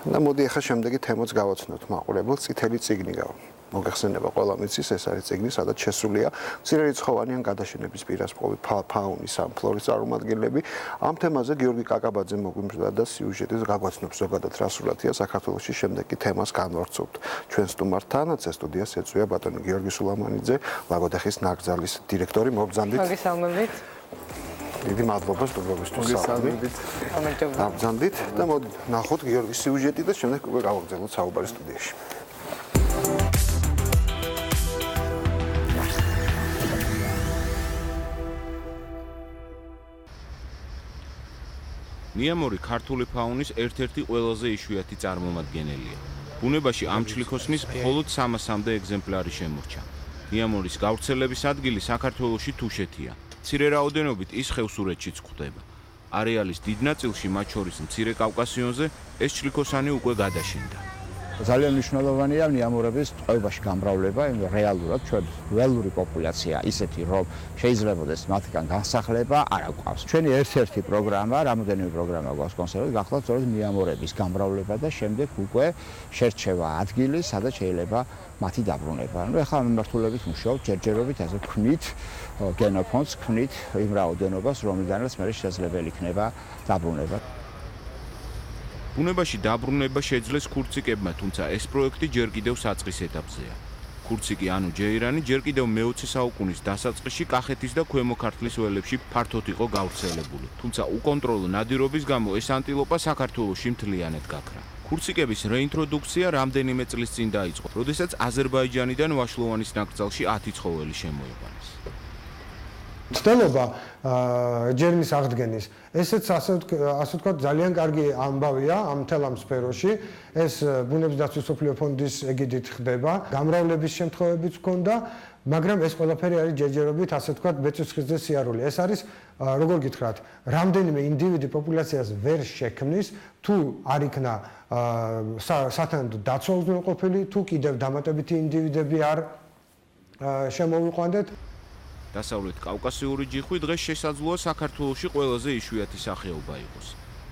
და მოდი ახლა შემდეგი თემაც გავაცნოთ მაყურებელს, წითელი წიგნი მოგეხსენება ყველა მიცის, ეს არის წიგნი, სადაც შესულია მცირერიცხოვანი ან გადაშენების პირასპყრობი ფაუნის ან ფლორის წარმომადგენლები. ამ თემაზე გიორგი კაკაბაძე მოგვიმზადა და სიუჟეტის გაგვაცნობს ზოგადად რა სურათია საქართველოში. შემდეგი თემას განვარცხობთ ჩვენ სტუმართან, სტუდიას ეწვია ბატონი გიორგი სულამანიძე, ლაგოდეხის ნაკრძალის დირექტორი. მოგბრძანდით. მოგესალმებით. დიდი მადლობა სტუმრობისთვის. მოგესალმებით და მოდით ნახოთ გიორგის სიუჟეტი და შემდეგ უკვე გავაგრძელოთ საუბარი სტუდიაში. ნიამორი ქართული ფაუნის ერთ-ერთი ყველაზე იშვიათი წარმომადგენელია. ბუნებაში ამ ჩლიქოსნის მხოლოდ 300-მდე ეგზემპლარი შემორჩა. ნიამორის გავრცელების ადგილი საქართველოში თუშეთია. მცირე რაოდენობით ის ხევსურეთშიც გვხვდება. არეალის დიდ ნაწილში, მათ შორის მცირე კავკასიონზე, ეს ჩლიქოსანი უკვე გადაშენდა. ძალიან მნიშვნელოვანია ნიამორების ტყვეობაში გამრავლება, რეალურად ჩვენ ველური პოპულაცია ისეთი, რომ შეიძლებაოდეს მათგან განსახლება არ აგვყავს. ჩვენი ერთ-ერთი პროგრამა, რამოდენიმე პროგრამა გვაქვს კონსერვატი, გახლავთ სწორედ ნიამორების გამრავლება და შემდეგ უკვე შერჩევა ადგილი, სადაც შეიძლება მათი დაბრუნება. ეხლა მიმართულებით მუშაობთ, ჯერჯერობით ასე ვქნით გენოფონდს, ვქნით იმ რაოდენობას, რომლიდანაც მე შესაძლებელი იქნება დაბრუნება. ბუნებაში დაბრუნება შეძლეს ქურციკებმა, თუმცა ეს პროექტი ჯერ კიდევ საწყის ეტაპზეა. ქურციკი ანუ ჯეირანი ჯერ კიდევ მე-20 საუკუნის დასაწყისში კახეთის და ქვემო ქართლის ველებში ფართოდ იყო გავრცელებული. თუმცა უკონტროლო ნადირობის გამო ეს ანტილოპა საქართველოში მთლიანად გაქრა. ქურციკების რეინტროდუქცია რამდენიმე წლის წინ დაიწყო, როდესაც აზერბაიჯანიდან ვაშლოვანის ნაკრძალში 10 ცხოველი შემოიყვანეს. ცდელობა ჯერმის აღდგენის. ესეც ასე ვთქვათ ძალიან კარგი ამბავია ამ მთელ ამ სფეროში. ეს ბუნების დაცვის მსოფლიო ფონდის ეგიდით ხდება. გამრავლების შემთხვევებიც ჰქონდა, მაგრამ ეს ყველაფერი არის ჯერჯერობით ასე ვთქვათ მეწვისხიზზე სიარული. ეს არის როგორ გითხრათ, რამდენიმე ინდივიდი პოპულაციას ვერ შექმნის, თუ არ იქნა სათანადო დაცვა უზრუნველყოფილი, თუ კიდევ დამატებითი ინდივიდები არ შემოვიყვანდეთ. დასავლეთ კავკასიური ჯიხვი დღეს შესაძლოა საქართველოში ყველაზე იშვიათი სახეობა იყოს.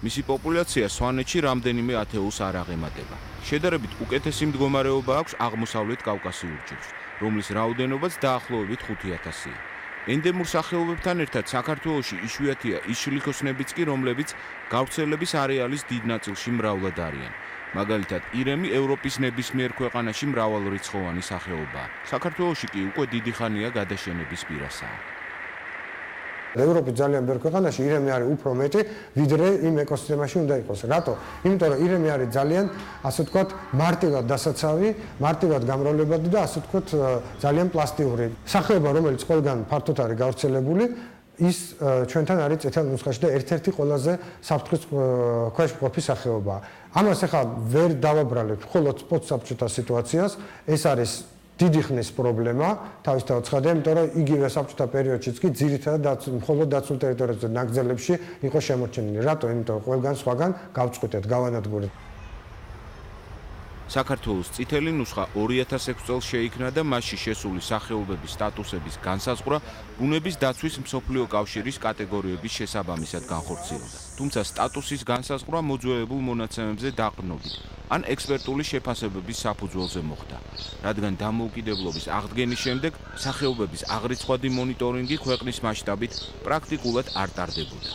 მისი პოპულაცია სვანეთში რამდენიმე ათეულს არ აღემატება. შედარებით უკეთესი მდგომარეობა აქვს აღმოსავლეთ კავკასიურ ჯიხვს, რომლის რაოდენობაც დაახლოებით 5000-ია. ენდემურ სახეობებთან ერთად საქართველოში იშვიათია ის შლიქოსნებიც კი, რომლებიც გავრცელების არეალის დიდ ნაწილში მრავლად არიან. მაგალითად, ირემი ევროპის ნებისმიერ ქვეყანაში მრავალრიცხოვანი სახეობაა. საქართველოში კი უკვე დიდი ხანია გადაშენების პირასაა. ევროპის ძალიან ბევრ ქვეყანაში ირემი არის უფრო მეტი, ვიდრე იმ ეკოსისტემაში უნდა იყოს. რატო? იმიტომ რომ ირემი არის ძალიან, ასე ვთქვათ, მარტივად დასაცავი, მარტივად გამრავლებადი და ასე ვთქვათ, ძალიან პლასტიკური. სახეობა, რომელიც ყველგან ფართოდ არის გავრცელებული, ის ჩვენთან არის წითელ ნუსხაში და ერთ-ერთი ყველაზე საფრთხის ქვეშ მყოფი სახეობაა. ამას ახლა ვერ დავაბრალებ მხოლოდ სპორტსაბჭოთა სიტუაციას, ეს არის დიდი ხნის პრობლემა, თავისთავად ცხადია, იმიტომ რომ იგივე საბჭოთა პერიოდშიც კი ძირითადად მხოლოდ დაცულ ტერიტორიებზე ნაკრძალებში იყო შემორჩენილი. რატო? იმიტომ რომ ყველგან სხვაგან გავწყვიტეთ, გავანადგურეთ. საქართველოს წითელი ნუსხა 2006 წელს შეიქმნა და მასში შესული სახეობების სტატუსების განსაზღვრა ბუნების დაცვის მსოფლიო კავშირის კატეგორიების შესაბამისად განხორციელდა. თუმცა სტატუსის განსაზღვრა მოძველებულ მონაცემებზე დაყრდნობით ან ექსპერტული შეფასებების საფუძველზე მოხდა, რადგან დამოუკიდებლობის აღდგენის შემდეგ სახეობების აღრიცხვადი მონიტორინგი ქვეყნის მასშტაბით პრაქტიკულად არ ტარდებოდა.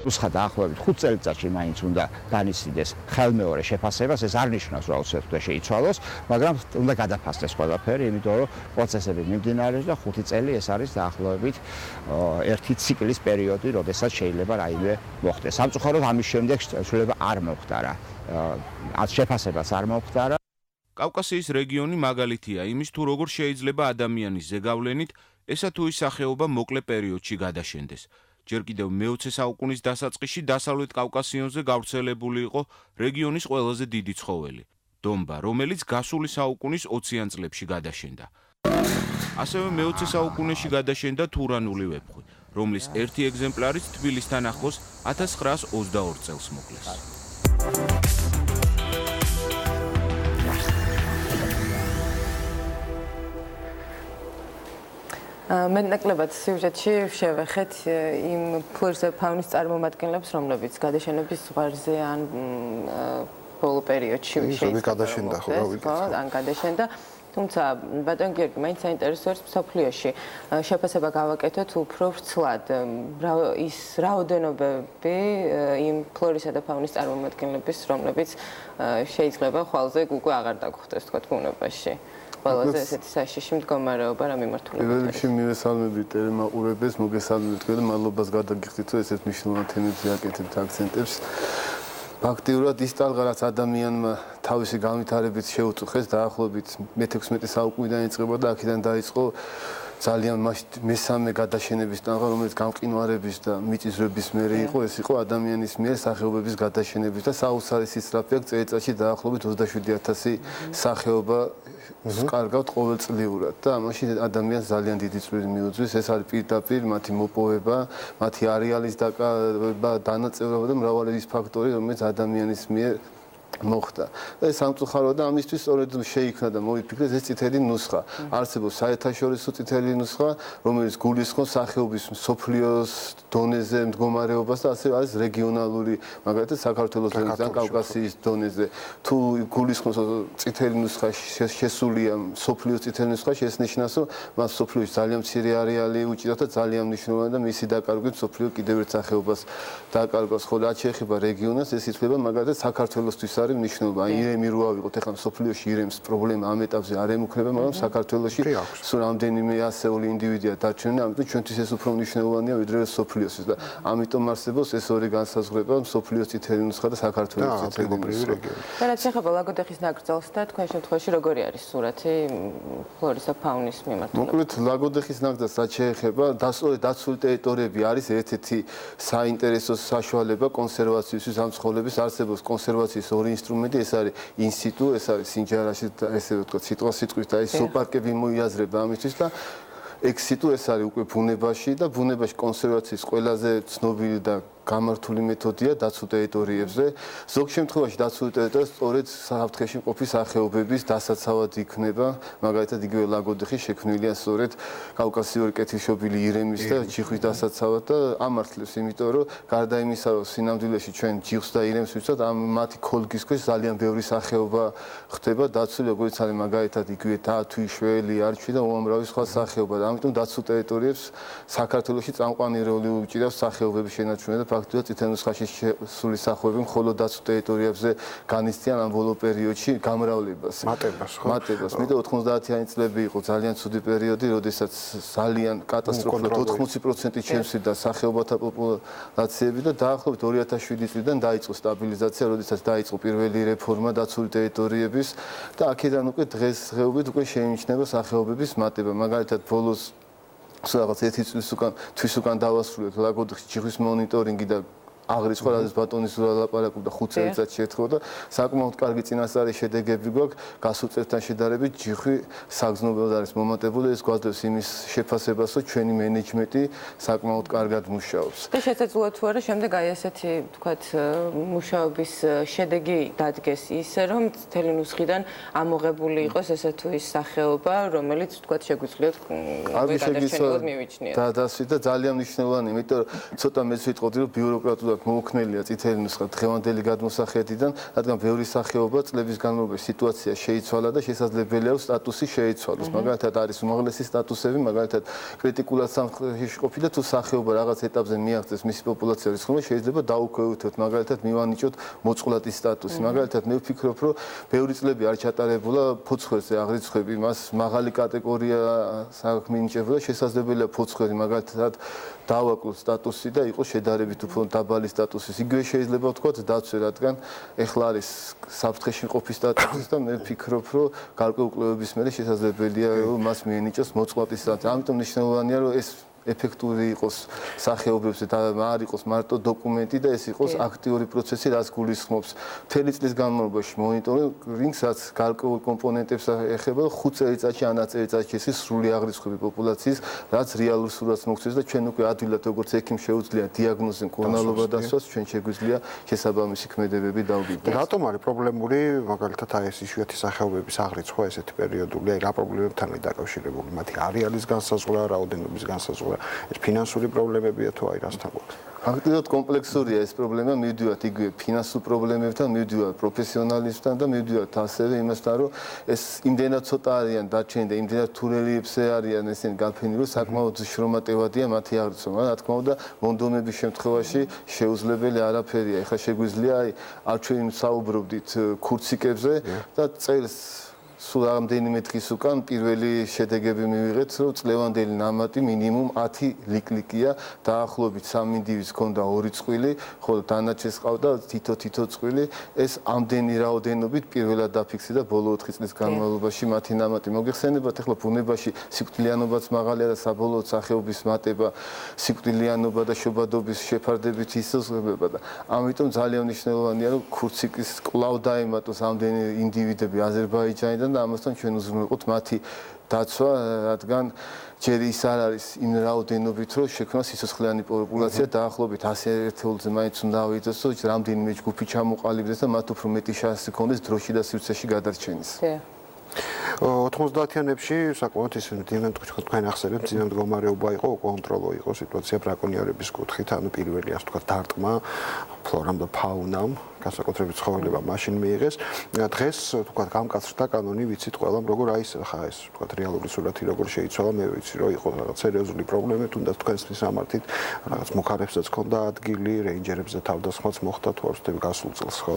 ნუსხა დაახლოებით 5 წელიწადში მაინც უნდა განიცდიდეს ხელმეორე შეფასებას, ეს არ ნიშნავს რომ აუცილებლად შეიცვალოს, მაგრამ უნდა გადაფასდეს ყველაფერი, იმიტომ რომ პროცესები მიმდინარეობს და 5 წელი ეს არის დაახლოებით ერთი ციკლის პერიოდი, როდესაც შეიძლება რაიმე მოხდეს. სამწუხაროდ ამის შემდეგ შეიძლება არ მოხდარა. შეფასებას არ მოხდარა. კავკასიის რეგიონი მაგალითია იმის, თუ როგორ შეიძლება ადამიანის ზეგავლენით ესა თუ ის სახეობა მოკლე პერიოდში გადაშენდეს. ჯერ კიდევ მე-20 საუკუნის დასაწყისში დასავლეთ კავკასიონზე გავრცელებული იყო რეგიონის ყველაზე დიდი ცხოველი დომბა, რომელიც გასული საუკუნის 20-იან წლებში გადაშენდა. ასევე მე-20 საუკუნეში გადაშენდა თურანული ვეფხვი, რომლის ერთი ეგზემპლარიც თბილისთან ახლოს 1922 წელს მოკლეს. მეტნაკლებად სიუჟეტში შევეხეთ იმ ფლორისა და ფაუნის წარმომადგენლებს, რომლებიც გადაშენების ზღვარზე ან ბოლო პერიოდში გადაშენდა ხო ან გადაშენდა. თუმცა ბატონ გიორგი, მაინც საინტერესოა მსოფლიოში შეფასება გავაკეთოთ უფრო ვრცლად ის რაოდენობები იმ ფლორისა და ფაუნის წარმომადგენლების, რომლებიც შეიძლება ხვალზე უკვე აღარ დაგხვდეს თქვა ბუნებაში. ყველაზე ესეთი საშიში მდგომარეობა რა მიმართულებით. პირველ რიგში მივესალმებით ტელემაყურებელს, მოგესალმებით თქვენ და მადლობას გადაგიხდით, რომ ესეთ მნიშვნელოვან თემებზე აკეთებთ აქცენტებს. ფაქტიურად ის ტალღა, რაც ადამიანმა თავისი განვითარებით შეუწუხეს, დაახლოებით მე-16 საუკუნიდან იწყება და აქედან დაიწყო ძალიან მესამე გადაშენების ტალღა, რომელიც გამყინვარების და მიწისძვრების მერე იყო, ეს იყო ადამიანის მიერ სახეობების გადაშენების და საოცარი სისწრაფე აქ წელიწადში დაახლოებით 27,000 სახეობა კარგავთ ყოველწლიურად და ამაში ადამიანს ძალიან დიდი წვლილი მიუძღვის. ეს არის პირდაპირ მათი მოპოვება, მათი არეალის დაკავება, დანაწევრება და მრავალი ის ფაქტორი, რომელიც ადამიანის მიერ მოხდა. და ეს სამწუხაროა და ამისთვის სწორედ შეიქმნა და მოიფიქრეს ეს წითელი ნუსხა. არსებობს საერთაშორისო წითელი ნუსხა, რომელიც გულისხმობს სახეობის მსოფლიოს დონეზე მდგომარეობას და ასევე არის რეგიონალური, მაგალითად საქართველოს და კავკასიის დონეზე. თუ გულისხმობს წითელი ნუსხა შესულია მსოფლიოს წითელი ნუსხაში, ეს ნიშნავს, რომ მას მსოფლიოში ძალიან მცირე არეალი უჭირავს და ძალიან მნიშვნელოვანია და მისი დაკარგვით მსოფლიო კიდევ ერთ სახეობას დაკარგვას. ხოლო რაც შეეხება რეგიონას, ეს ითვლება მაგალითად საქართველოსთვის არის მნიშვნელობა. ირემი რო ავიღოთ, ახლა მსოფლიოში ირემს პრობლემა ამ ეტაპზე არ ემუქრება, მაგრამ საქართველოში სულ რამდენიმე ასეული ინდივიდია დარჩენილი, ამიტომ ჩვენთვის ეს უფრო მნიშვნელოვანია ვიდრე მსოფლიოსთვის და ამიტომ არსებობს ეს ორი განსაზღვრება, მსოფლიოს წითელი ნუსხა და საქართველოს წითელი ნუსხა. და რაც შეეხება ლაგოდეხის ნაკრძალს და თქვენ შემთხვევაში როგორი არის სურათი ფლორის და ფაუნის მიმართულებით? მოკლედ ლაგოდეხის ნაკრძალს რაც შეეხება, დაცული ტერიტორიები არის ერთ-ერთი საინტერესო საშუალება კონსერვაციისთვის ამ ცხოველების არსებობს კონსერვაციის ორი ინსტრუმენტი, ეს არის ინსიტუ, ეს არის სინჯარაში ესე ვთქვათ, სიტყვასიტყვის და ეს ზოოპარკები მოიაზრება ამისთვის და ექსიტუ ეს არის უკვე ბუნებაში და ბუნებაში კონსერვაციის ყველაზე ცნობილი და გამართული მეთოდია დაცულ ტერიტორიებზე. ზოგ შემთხვევაში დაცული ტერიტორია სწორედ საფრთხეში მყოფი სახეობების დასაცავად იქნება. მაგალითად, იგივე ლაგოდეხი შექმნილია სწორედ კავკასიური კეთილშობილი ირემის და ჯიხვის დასაცავად და ამართლებს, იმიტომ რომ გარდა იმისა, რომ სინამდვილეში ჩვენ ჯიხს და ირემს ვიცავთ, ამ მათი ქოლგის ქვეშ ძალიან ბევრი სახეობა ხდება დაცული, როგორც არის მაგალითად იგივე დათვი, შველი, არჩვი და უამრავი სხვა სახეობა და ამიტომ დაცულ ტერიტორიებს საქართველოში წამყვანი როლი უჭირავს სახეობების შენარჩუნება და ფაქტია წითელ ნუსხაში შესული სახეობები მხოლოდ დაცულ ტერიტორიებზე განიცდიან ამ ბოლო პერიოდში გამრავლებას. მატებას. მე 90-იანი წლები იყო ძალიან ცუდი პერიოდი, როდესაც ძალიან კატასტროფულად 80% შემცირდა სახეობათა პოპულაციები და დაახლოებით 2007 წლიდან დაიწყო სტაბილიზაცია, როდესაც დაიწყო პირველი რეფორმა დაცული ტერიტორიების და აქედან უკვე დღესდღეობით უკვე შეიმჩნევა სახეობების მატება. მაგალითად, ბოლოს რაღაც ერთი თვის უკან დავასრულეთ ლაგოდიხის ჯგუფის მონიტორინგი და აღრიცხვა, რადგან ბატონის ზურა ლაპარაკობდა 5 წელიწადში ერთხელ და საკმაოდ კარგი წინასწარი შედეგები გვაქვს გასულ წელთან შედარებით. ჯგუფი საგრძნობლად არის მომატებული, ეს გვაძლევს იმის შეფასებას, რომ ჩვენი მენეჯმენტი საკმაოდ კარგად მუშაობს. და შესაძლოა თუ არა შემდეგ აი ესეთი თქვათ მუშაობის შედეგი დადგეს ისე, რომ მთელი ნუსხიდან ამოღებული იყოს ესე თუ ის სახეობა, რომელიც თქვათ შეგვიძლიათ გადარჩენილად მივიჩნიოთ. დასვით და ძალიან მნიშვნელოვანია, იმიტომ რომ ცოტა მეც ვიტყოდი, რომ ბიუროკრატულად მოუქნელია წითელი ნუსხა დღევანდელი გადმოსახედიდან, რადგან ბევრი სახეობა წლების განმავლობაში სიტუაცია შეიცვალა და შესაძლებელია სტატუსი შეიცვალოს. მაგალითად არის უმაღლესი სტატუსები, მაგალითად კრიტიკულად სამხედროში ყოფილი და თუ სახეობა რაღაც ეტაპზე მიაღწევს მისი პოპულაციის ხომ შეიძლება დაუქვეითოთ, მაგალითად მივანიშნოთ მოწყვლადის სტატუსი. მაგალითად მე ვფიქრობ, რომ ბევრი წლები არ ჩატარებულა ფოცხვერზე აღრიცხვები, მას მაღალი კატეგორია საქმე ინჭებოდა, შესაძლებელია ფოცხვერი მაგალითად დავაკლოთ სტატუსი და იყოს შედარებით უფრო დაბალი სტატუსის. იგივე შეიძლება ვთქვათ დაცვე, რადგან ეხლა არის საფრთხეში ყოფის სტატუსი და მე ვფიქრობ, რომ გარკვეულკლებების მერე შესაძლებელია მას მიენიჭოს მოწყვლადის სტატუსი. ამიტომ მნიშვნელოვანია, რომ ეს ეფექტური იყოს სახეობებზე და არ იყოს მარტო დოკუმენტი და ეს იყოს აქტიური პროცესი, რაც გულისხმობს მთელი წლის განმავლობაში მონიტორინგს, რაც გარკვეულ კომპონენტებს ეხება 5 წელიწადში ან 10 წელიწადში ეს სრული აღრიცხვები პოპულაციის, რაც რეალურ სურათს მოგცემს და ჩვენ უკვე ადვილად როგორც ექიმ შეუძლია დიაგნოზი მკურნალობა დასვას, ჩვენ შეგვიძლია შესაბამისი ქმედებები დავგიბოთ. რატომ არის პრობლემური მაგალითად აი ეს იშვიათი სახეობების აღრიცხვა ესეთი პერიოდული, აი რა პრობლემებთან არის დაკავშირებული? მათი არეალის განსაზღვრა, რაოდენობის განსაზღვრა, ეს ფინანსური პრობლემებია თუ აი რასთან გვაქვს? ფაქტობრივად კომპლექსურია ეს პრობლემა, მივდივართ იგივე ფინანსურ პრობლემებთან, მივდივართ პროფესიონალისთან და მივდივართ ასევე იმასთან, რომ ეს იმდენად ცოტა არიან დარჩენილი და იმდენად თურელიებზე არიან ესენი გაფენილი, რომ საკმაოდ შრომატევადია მათი აღრიცხვა. რა თქმა უნდა, მონდომების შემთხვევაში შეუძლებელი არაფერია. ეხლა შეგვიძლია აი არ ჩვენ საუბრობდით ქურციკებზე და წელს სულ რამდენიმე დღის უკან პირველი შედეგები მივიღეთ, რომ წლევანდელი ნამატი მინიმუმ 10 ლიკლიკია, დაახლოებით 3 ინდივიდს ჰქონდა 2 წყვილი, ხოლო დანარჩენს ყავდა თითო წყვილი. ეს ამდენი რაოდენობით პირველად დაფიქსირდა ბოლო 4 წლის განმავლობაში მათი ნამატი. მოგეხსენებათ, ახლა ბუნებაში სიკვდილიანობაც მაღალია და საბოლოოდ სახეობის მატება სიკვდილიანობა და შობადობის შეფარდებით იზრდება და ამიტომ ძალიან მნიშვნელოვანია, რომ ქურციკის კვლავ დაემატოს ამდენი ინდივიდები აზერბაიჯანიდან და ამასთან ჩვენ უზრუნველყოთ მათი დაცვა, რადგან ჯერ ის არ არის იმ რაოდენობით, რომ შექმნა სიცოცხლიანი პოპულაცია დაახლოებით 100 ერთეულზე მაინც უნდა ავიდეს, რომ რამდენიმე ჯგუფი ჩამოყალიბდეს და მათ უფრო მეტი შანსი ჰქონდეს დროში და სივრცეში გადარჩენის. 90-იანებში საკმაოდ ისინი თქვენ ახსენებთ, ძიმე მდგომარეობა იყო, კონტროლო იყო სიტუაცია ბრაკონიერების კუთხით, ანუ პირველი ასე ვთქვათ დარტყმა ფლორამ და ფაუნამ, განსაკუთრებით ცხოველებმა მაშინ მიიღეს. დღეს ვთქვათ გამკაცრდა კანონი, ვიცით ყველამ როგორ აისახა ეს ვთქვათ რეალური სურათი როგორ შეიცვალა, მე ვიცი რომ იყო რაღაც სერიოზული პრობლემები, თუნდაც თქვენს მისამართით რაღაც მუხარებსაც ჰქონდა ადგილი, რეინჯერებზე თავდასხმაც მოხდა თუ არ ვთქვი გასულ წელს, ხო?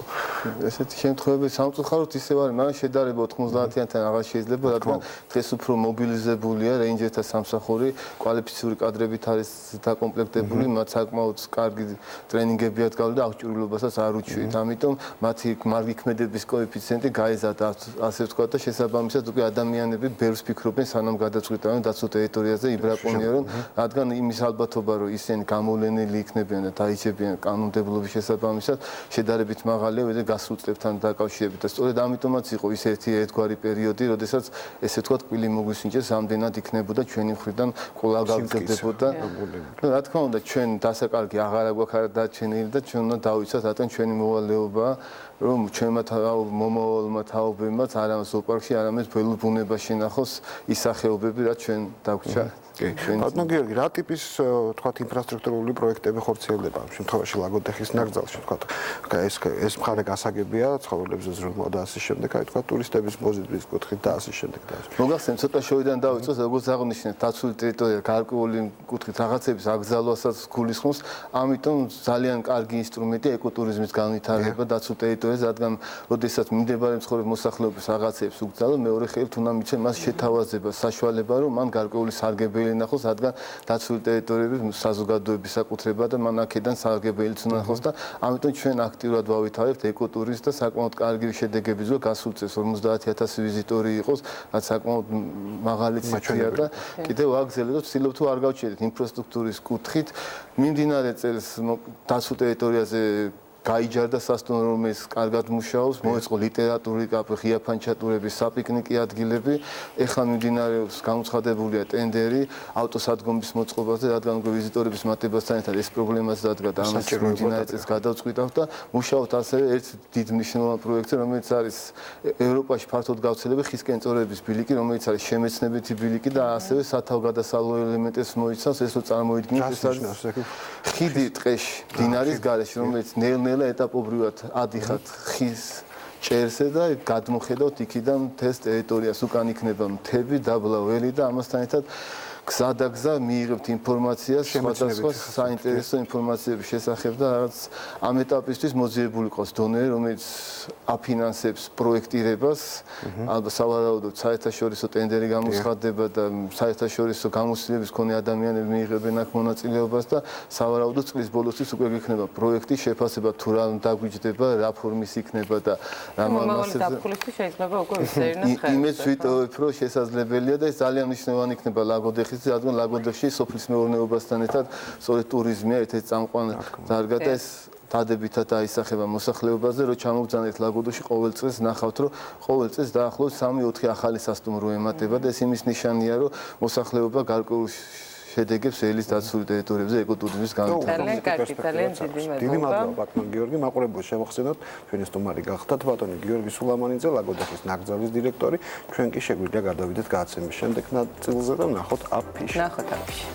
ესეთი შემთხვევები სამწუხაროდ ისევ არის, მაგრამ შედარება 90-იანთან აღარ შეიძლება, რადგან დღეს უფრო მობილიზებულია რეინჯერთა სამსახური, კვალიფიციური კადრებით არის დაკომპლექტებული, მათ საკმაოდ კარგი ტრენინგები ატგავდა და აღჭურვილობასაც არ უჩვით. ამიტომ მათი მარგი ქმედების კოეფიციენტი გაიზარდა, ასე ვთქვათ და შესაბამისად უკვე ადამიანები ბევრს ფიქრობენ სანამ გადაწყვეტავენ დაცულ ტერიტორიაზე იბრაკონიერონ, რადგან იმის ალბათობა რომ ისინი გამოვლენილი იქნებიან და დაიჭებიან კანონმდებლობის შესაბამისად შედარებით მაღალია ვიდრე გასულ წლებთან დაკავშირებით და სწორედ ამიტომაც იყო ის ერთგვარი პერიოდი, როდესაც ესე ვთქვათ კვილი მოგვისინჯეს ამდენად იქნებოდა ჩვენი მხრიდან კვლავ გავიზრდებოდა. რა თქმა უნდა ჩვენ დასაკარგი აღარ გვაქვს დარჩენილი და ჩვენ უნდა დავიცვათ რატომ ჩვენი მოვალე რეალობა, რომ ჩვენმა მომავალმა თაობებმაც არა ზოოპარკში, არამედ ველურ ბუნებაში ნახოს ის სახეობები, რაც ჩვენ დაგვჭა. ბატონო გიორგი, რა ტიპის თქვათ ინფრასტრუქტურული პროექტები ხორციელდება ამ შემთხვევაში ლაგოდეხის ნაკრძალში, თქვათ ეს მხარე გასაგებია ცხოველებზე ზრუნვა და ასე შემდეგ, აი თქვათ ტურისტების მოზიდვის კუთხით და ასე შემდეგ და ასე. მოგახსენებთ, ცოტა შორიდან დავიწყოს, როგორც აღნიშნეთ, დაცული ტერიტორია გარკვეული კუთხით რაღაცების აკრძალვასაც გულისხმობს, ამიტომ ძალიან კარგი ინსტრუმენტია ეკოტურიზმის განვითარება დაცულ ტერიტორიაზე, რადგან როდესაც მიმდებარე მცხოვრებ მოსახლეობის რაღაცებს უკრძალო, მეორე ხელით უნდა მიცემ მას შეთავაზება, საშუალება, რომ მან გარკვეული სარგებელი ნახოს, რადგან დაცული ტერიტორიები საზოგადოების საკუთრება და მან აქედან სარგებელიც უნდა ნახოს და ამიტომ ჩვენ აქტიურად ვავითარებთ ეკოტურიზმს და საკმაოდ კარგი შედეგები ზოგ გასულ წელს 50000 ვიზიტორი იყოს, რაც საკმაოდ მაღალი ციფრია და კიდევ ვაგრძელებთ, ვცდილობთ თუ არ გავჩერდეთ ინფრასტრუქტურის კუთხით, მიმდინარე წელს დაცულ ტერიტორიაზე გაიჯარდა სასტუმრო, რომელიც კარგად მუშაობს, მოეწყო ლიტერატურული კაფე, ღია ფანჩატურები, საპიკნიკი ადგილები, ეხლა მიმდინარეობს გამოცხადებულია ტენდერი ავტოსადგომის მოწყობაზე, რადგან უკვე ვიზიტორების მატებასთან ერთად ეს პრობლემაც დადგა და ამას მიმდინარე წელს გადავწყვიტავთ და მუშაობთ ასევე ერთ დიდ მნიშვნელოვან პროექტზე, რომელიც არის ევროპაში ფართოდ გავრცელებული ხისკენ წორების ბილიკი, რომელიც არის შემეცნებითი ბილიკი და ასევე სათავგადასავლო ელემენტებს მოიცავს, ეს რო წარმოიდგინეთ, ეს არის ხიდი ტყეში, მდინარის გარეშე, რომელიც ნელ-ნელა ეტაპობრივად ადიხათ ხის ჭერზე და გადმოხედავთ იქიდან მთელს ტერიტორიას, უკან იქნება მთები, დაბლა ველი და ამასთან ერთად გზადაგზა მიიღებთ ინფორმაციას, სხვადასხვა საინტერესო ინფორმაციების შესახებ და რაღაც ამ ეტაპისთვის მოძიებული ყავს დონორი, რომელიც აფინანსებს პროექტირებას, ალბათ სავარაუდოდ საერთაშორისო ტენდერი გამოცხადდება და საერთაშორისო გამოცდილების მქონე ადამიანები მიიღებენ აქ მონაწილეობას და სავარაუდოდ წლის ბოლოსთვის უკვე გექნება პროექტი შეფასება თუ რა დაგვიჯდება, რა ფორმის იქნება და რა მასზე დაფულის შეიძლება უკვე ვისერინოს ხელს. იმეც ვიტოვებ, რომ შესაძლებელია და ეს ძალიან მნიშვნელოვანი იქნება ლაგოდეხის რადგან ლაგოდეხში სოფლის მეურნეობასთან ერთად სწორედ ტურიზმია ერთ-ერთი წამყვან დარგად და ეს დადებითად აისახება მოსახლეობაზე, რომ ჩამოვძანეთ ლაგოდეხში ყოველ წელს ნახავთ, რომ ყოველ წელს დაახლოებით 3-4 ახალი სასტუმრო ემატება და ეს იმის ნიშანია, რომ მოსახლეობა გარკვეულ შედეგებს ელის დაცული ტერიტორიებზე ეკოტურიზმის განვითარებას. ძალიან კარგი, ძალიან დიდი მადლობა ბატონო გიორგი, მაყურებელს შევახსენოთ, ჩვენი სტუმარი გახდათ ბატონი გიორგი სულამანიძე, ლაგოდეხის ნაკრძალის დირექტორი. ჩვენ კი შეგვიძლია გადავიდეთ გადაცემის შემდეგ ნაწილზე და ნახოთ აფიში. ნახოთ აფიში.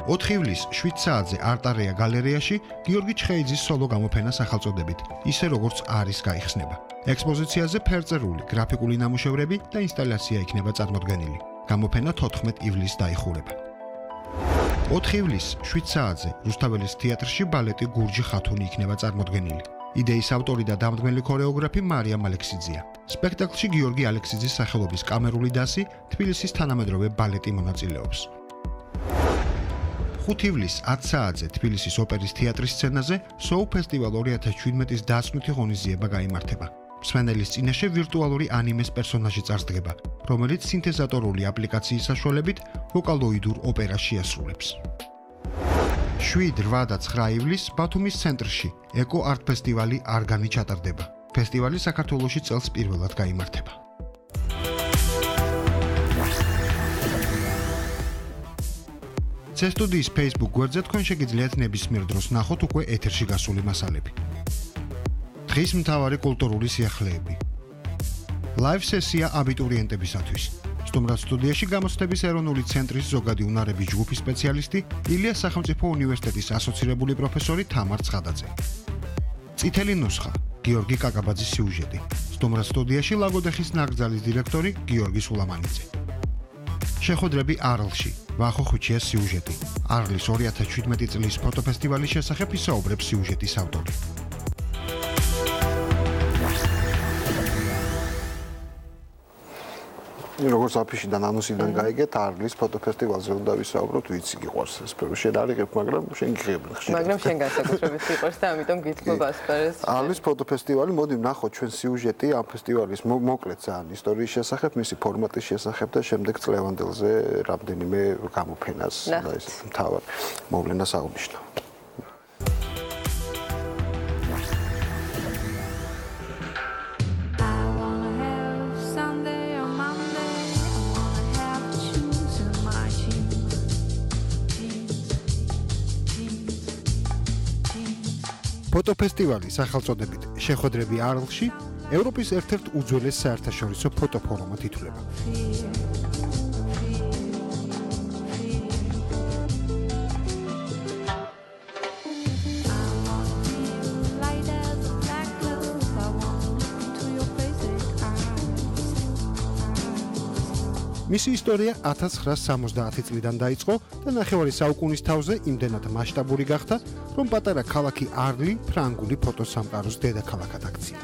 4 ივლისს 7 საათზე არტ-არეა გალერეაში გიორგი ჩხეიძის სოლო გამოფენა სახელწოდებით, ისე როგორც არის გაიხსნება. ექსპოზიციაზე ფერწერული, გრაფიკული ნამუშევრები და ინსტალაცია იქნება წარმოდგენილი. გამოფენა 14 ივლისს დაიხურება. 4 ივლისს 7 საათზე რუსთაველის თეატრში ბალეტი გურჯი ხათუნი იქნება წარმოდგენილი. იდეის ავტორი და დამდგმელი ქორეოგრაფი მარიამ ალექსიძეა. სპექტაკლში გიორგი ალექსიძის სახელობის კამერული დასი თბილისის თანამედროვე ბალეტი მონაწილეობს. 5 ივლისს 10 საათზე თბილისის ოპერის თეატრის სცენაზე სოუ ფესტივალ 2017-ის დასკვნითი ღონისძიება გაიმართება. მსმენელის წინაშე ვირტუალური ანიმეს პერსონაჟი წარსდგება, რომელიც სინთეზატორული აპლიკაციის საშუალებით ვოკალოიდურ ოპერას შეასრულებს. 7, 8 და 9 ივლისს ბათუმის ცენტრში ეკო არტ ფესტივალი არგანი ჩატარდება. ფესტივალი საქართველოში წელს პირველად გაიმართება. სტუდიის Facebook გვერდზე თქვენ შეგიძლიათ ნებისმიერ დროს ნახოთ უკვე ეთერში გასული მასალები. დღის მთავარი კულტურული სიახლეები. Live სესია აბიტურიენტებისათვის. სტუმრად სტუდიაში გამოცდების ეროვნული ცენტრის ზოგადი უნარების ჯგუფის სპეციალისტი, ილიას სახელმწიფო უნივერსიტეტის ასოცირებული პროფესორი თამარ ცხადაძე. წითელი ნუსხა, გიორგი კაკაბაძის სიუჟეტი. სტუმრად სტუდიაში ლაგოდეხის ნაკრძალის დირექტორი გიორგი სულამანიძე. შეხვედრები არლში. ვახო ხუჩიას სიუჟეტი. არლის 2017 წლის ფოტოფესტივალის შესახებ ისაუბრებს სიუჟეტის ავტორი. როგორც აფიშიდან ანონსიდან გაიგეთ, არლის ფოტოფესტივალზე უნდა ვისაუბროთ, ვიცი გიყვარს ეს სფერო. შენ არ იღებ, მაგრამ შენ გიღებენ ხშირად. მაგრამ შენ განსაკუთრებით სიყვარს და ამიტომ გითხრობ ასპარეს. არლის ფოტოფესტივალი, მოდი ვნახოთ ჩვენ სიუჟეტი ამ ფესტივალის მოკლედ ძალიან ისტორიის შესახებ, მისი ფორმატის შესახებ და შემდეგ წლევანდელზე რამდენიმე გამოფენას და ეს მთავარ მოვლენას აღვნიშნავ. ფოტოფესტივალი სახელწოდებით შეხვედრები არლში ევროპის ერთ-ერთ უძველეს საერთაშორისო ფოტოფორუმად ითვლება. მისი ისტორია 1970 წლიდან დაიწყო და ნახევარი საუკუნის თავზე იმდენად მასშტაბური გახდა, რომ პატარა ქალაქი არლი ფრანგული ფოტოსამყაროს დედაქალაქად აქცია.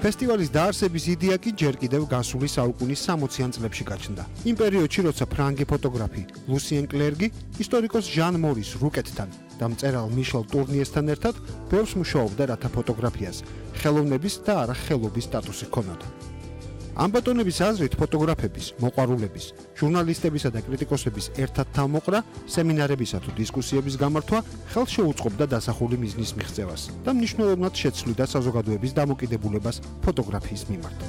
ფესტივალის დაარსების იდეა კი ჯერ კიდევ გასული საუკუნის 60-იან წლებში გაჩნდა. იმ პერიოდში, როცა ფრანგი ფოტოგრაფი ლუსიენ კლერგი ისტორიკოს ჟან მორის რუკეტთან და მწერალ მიშელ ტურნიესთან ერთად ბევრს მუშაობდა, რათა ფოტოგრაფიას ხელოვნების და არა ხელობის სტატუსი ჰქონოდა. ამ ბატონების აზრით ფოტოგრაფების, მოყვარულების, ჟურნალისტებისა და კრიტიკოსების ერთად თავმოყრა, სემინარებისა თუ დისკუსიების გამართვა ხელს შეუწყობდა დასახული მიზნის მიღწევას და მნიშვნელოვნად შეცვლიდა საზოგადოების დამოკიდებულებას ფოტოგრაფიის მიმართ.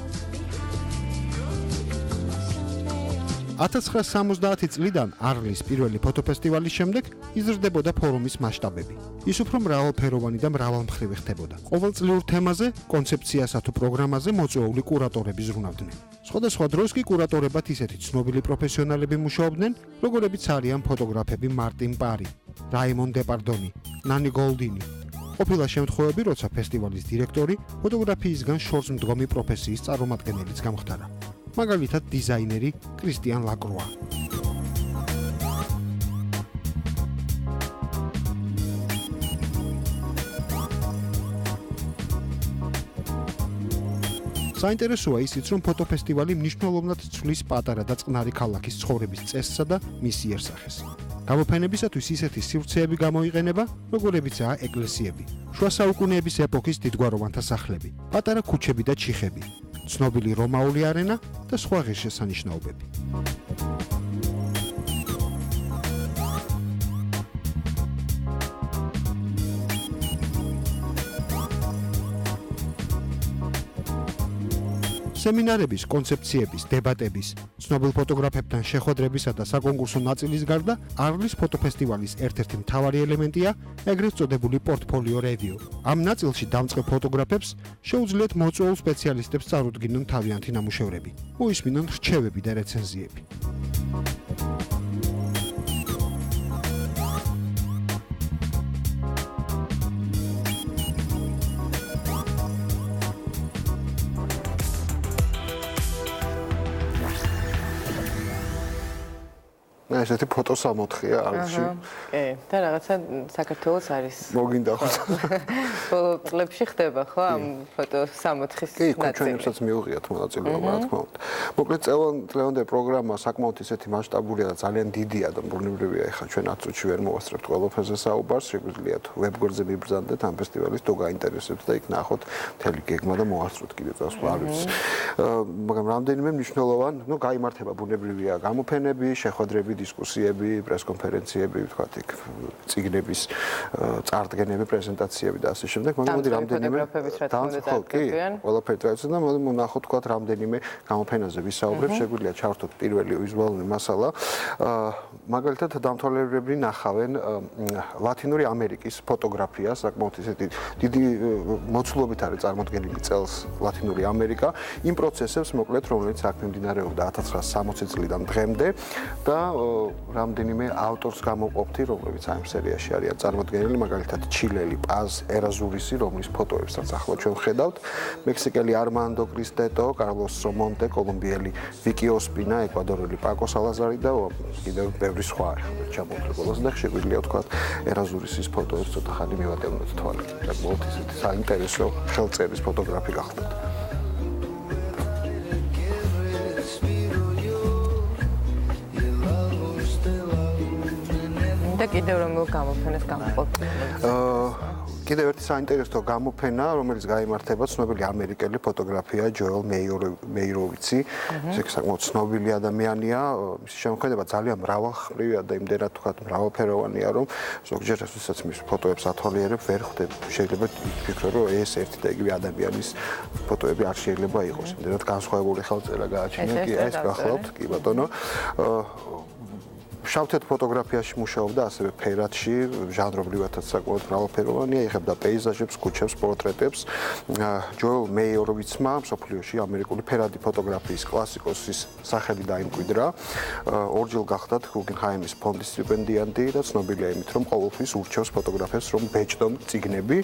1970 წლიდან არლის პირველი ფოტოფესტივალის შემდეგ იზრდებოდა ფორუმის მასშტაბები. ის უფრო მრავალფეროვანი და მრავალმხრივი ხდებოდა. ყოველწლიურ თემაზე, კონცეფციასა თუ პროგრამაზე მოწვეული კურატორები ზრუნავდნენ. სხვადასხვა დროს კი კურატორებად ისეთი ცნობილი პროფესიონალები მუშაობდნენ, როგორებიც არიან ფოტოგრაფები მარტინ პარი, რაიმონ დეპარდონი, ნანი გოლდინი. ყოფილა შემთხვევები, როცა ფესტივალის დირექტორი ფოტოგრაფიისგან შორს მდგომი პროფესიის წარმომადგენელიც გამხდარა. მაგალითად დიზაინერი კრისტიან ლაკროა. საინტერესოა ისიც, რომ ფოტოფესტივალი მნიშვნელოვნად ცვლის პატარა და წყნარი ქალაქის ცხოვრების წესსა და მის იერსახეს. გამოფენებისათვის ისეთი სივრცეები გამოიყენება, როგორებიცაა ეკლესიები, შუა საუკუნეების ეპოქის დიდგვაროვანთა სახლები, პატარა ქუჩები და ჩიხები, ცნობილი რომაული არენა და სხვა ღირსშესანიშნაობები. სემინარების, კონცეფციების, დებატების, ცნობილ ფოტოგრაფებთან შეხვედრებისა და საკონკურსო ნაწილის გარდა, არლის ფოტოფესტივალის ერთ-ერთი მთავარი ელემენტია ეგრეთ წოდებული პორტფოლიო რევიუ. ამ ნაწილში დამწყებ ფოტოგრაფებს შეუძლიათ მოწვეულ სპეციალისტებს წარუდგინონ თავიანთი ნამუშევრები, მოისმინონ რჩევები და რეცენზიები. ესეთი ფოტოსამოთხია არლში. კი, და რაღაცა საქართველოს არის. მოგინდა ხო? ბოლო წლებში ხდება ხო ამ ფოტოსამოთხის კი, ჩვენებსაც მიუღიათ მონაწილეობა, რა თქმა უნდა. მოკლედ წლევანდელი პროგრამა საკმაოდ ისეთი მასშტაბურია და ძალიან დიდია და ბუნებრივია, ეხლა ჩვენ 10 წუთში ვერ მოვასწრებთ ყველაფერზე საუბარს, შეგვიძლიათ ვებგვერდზე მიბრძანდეთ ამ ფესტივალის თუ გაინტერესებთ და იქ ნახოთ მთელი გეგმა და მოვასწროთ კიდევ წას არის. მაგრამ რამდენიმე მნიშვნელოვანი, გაიმართება ბუნებრივია გამოფენები, შეხვედრები, დისკუსიები, პრესკონფერენციები, ვთქვათ, იქ წიგნების წარდგენები, პრეზენტაციები და ასე შემდეგ. მაგრამ მოდი რამდენიმე ყველაფერი წარდგენილი და მოდი ვნახოთ, ვთქვათ, რამდენიმე გამოფენაზე ვისაუბრებ, შეგვიძლია ჩავთოთ პირველი ვიზუალური მასალა. მაგალითად, დამთვალიერებლები ნახავენ ლათინური ამერიკის ფოტოგრაფიას, საკმაოდ ისეთი დიდი მოცულობით არის წარმოდგენილი წელს ლათინური ამერიკა, იმ პროცესებს მოკლედ, რომელიც აქ მიმდინარეობდა 1960 წლიდან დღემდე და რამდენიმე ავტორს გამოვყოფთი, რომლებიც ამ სერიაში არიან წარმოდგენილი, მაგალითად ჩილელი პაზ ერაზურისი, რომლის ფოტოებსაც ახლა ჩვენ ვხედავთ, მექსიკელი არმანდო კრისტეტო, კარლოს სომონტე, კოლუმბიელი ვიკი ოსპინა, ეკვადორელი პაკო სალაზარი და კიდევ ბევრი სხვა ჩამოთვლილს და შეგვიძლია ვთქვათ ერაზურისის ფოტოებს ცოტა ხანი მივატევნოთ თვალით. საკმაოდ ისეთი საინტერესო ხელწერის ფოტოგრაფი გახლდათ. და კიდევ რომელ გამოფენას გამოყოფთ? კიდევ ერთი საინტერესო გამოფენა, რომელიც გაიმართება ცნობილი ამერიკელი ფოტოგრაფია ჯოელ მეიროვიცი. ეს საკმაოდ ცნობილი ადამიანია, მისი შემოქმედება ძალიან მრავალხმრივია და იმდენად თქვათ მრავალფეროვანია, რომ ზოგჯერ რასაც მის ფოტოებს ათვალიერებ, ვერ ხვდებ. შეიძლება ვფიქრო, რომ ეს ერთი და იგივე ადამიანის ფოტოები არ შეიძლება იყოს. იმდენად განსხვავებული ხელწერა გააჩნია, კი ეს გახლავთ, კი ბატონო. შავთეთ ფოტოგრაფიაში მუშაობდა, ასევე ფერადში, ჟანრობრივადაც საკმაოდ მრავალფეროვანია, იღებდა პეიზაჟებს, ქუჩებს, პორტრეტებს. ჯოელ მეიროვიცმა მსოფლიოში ამერიკული ფერადი ფოტოგრაფიის კლასიკოსის სახელი დაიმკვიდრა. ორჯერ გახდათ გუგენჰაიმის ფონდის სტიპენდიანტი და ცნობილია იმით, რომ ყოველთვის ურჩევს ფოტოგრაფებს, რომ ბეჭდონ წიგნები.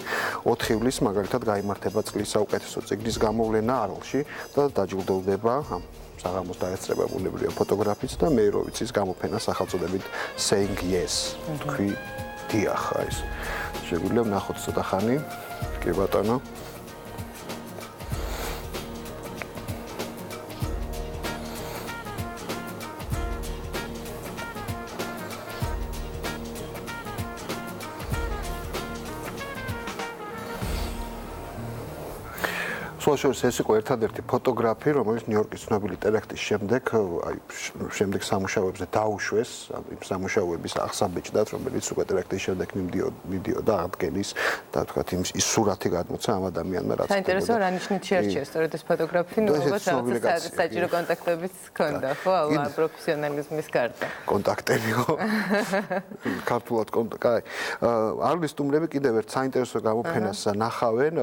4 ივლისს მაგალითად გაიმართება წლის საუკეთესო წიგნის გამოვლენა არლში და დაჯილდოვდება საღამოს დაესწრება ბუნებრივი ფოტოგრაფიც და მეიროვიცის გამოფენა სახელწოდებით Saying Yes. თქვი დიახ, ეს შეგვიძლია ვნახოთ ცოტა ხანი. კი ბატონო. სულშორის ეს იყო ერთადერთი ფოტოგრაფი, რომელიც ნიუ-იორკის ცნობილი ტერაქტის შემდეგ სამუშაოებზე დაუშვეს, იმ სამუშაოების აღსაბეჭდად, რომელიც უკვე ტერაქტის შემდეგ მიდიოდა აღდგენის და თქვათ ის სურათი გადმოცა ამ ადამიანმა რაც საინტერესო რა ნიშნით შეარჩიეს სწორედ ეს ფოტოგრაფი, ნუ რაღაც საჭირო კონტაქტებიც ჰქონდა, ხო, ამ პროფესიონალიზმის გარდა. კონტაქტები ხო? ქართულად კაი. არლის სტუმრები კიდევ ერთ საინტერესო გამოფენას ნახავენ,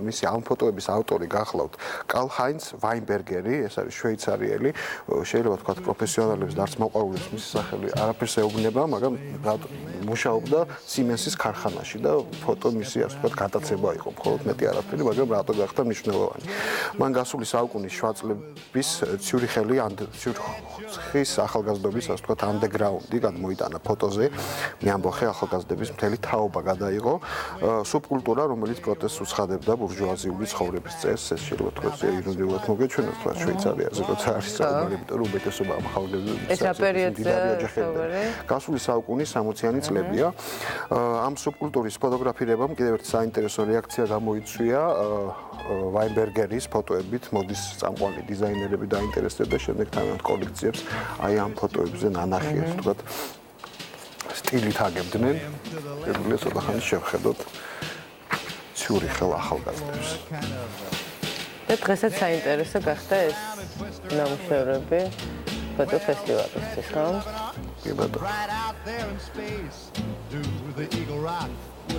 მისი ამ ფოტოების ავტორი გახლავთ კარლ-ჰაინც ვაინბერგერი, ეს არის შვეიცარიელი, შეიძლება თქვათ პროფესიონალებს და არც მოყვარულებს მისი სახელი არაფერს ეუბნება, მაგრამ მუშაობდა სიმენსის ქარხანაში და ფოტო მისი ასე ვთქვათ გადაცემა იყო, მხოლოდ მეტი არაფერი, მაგრამ რატო გახდა მნიშვნელოვანი. მან გასული საუკუნის შუა წლების ციურიხის ახალგაზრდობის ასე ვთქვათ ანდერგრაუნდი გადმოიტანა ფოტოზე, მეამბოხე ახალგაზრდების მთელი თაობა გადაიღო, სუბკულტურა, რომელიც პროტესტს უცხადებდა ბურჟუაზიული ცხოვრების წესს, ეს შეიძლება თქვა ირონიულად მოგეჩვენოს, თქვა შვეიცარიაზე როცა არის საუბარი, იმიტომ რომ უმეტესობა ამ ახალგაზრდების ეს რა პერიოდია? გასული საუკუნის 60-იანი წლებია. ამ სუბკულტურის ფოტოგრაფირებამ კიდევ ერთი საინტერესო რეაქცია გამოიწვია. ვაინბერგერის ფოტოებით მოდის წამყვანი დიზაინერები დაინტერესდება, შემდეგ თავიანთ კოლექციებს აი ამ ფოტოებზე ნანახიებს, თქვა სტილით აგებდნენ. შეგვიძლია ცოტა ხანი შევხედოთ ციურიხელ ახალგაზრდებს. და დღესაც საინტერესო გახდა ეს ნამუშევრები ფოტოფესტივალისთვის, ხო? კი ბატონო.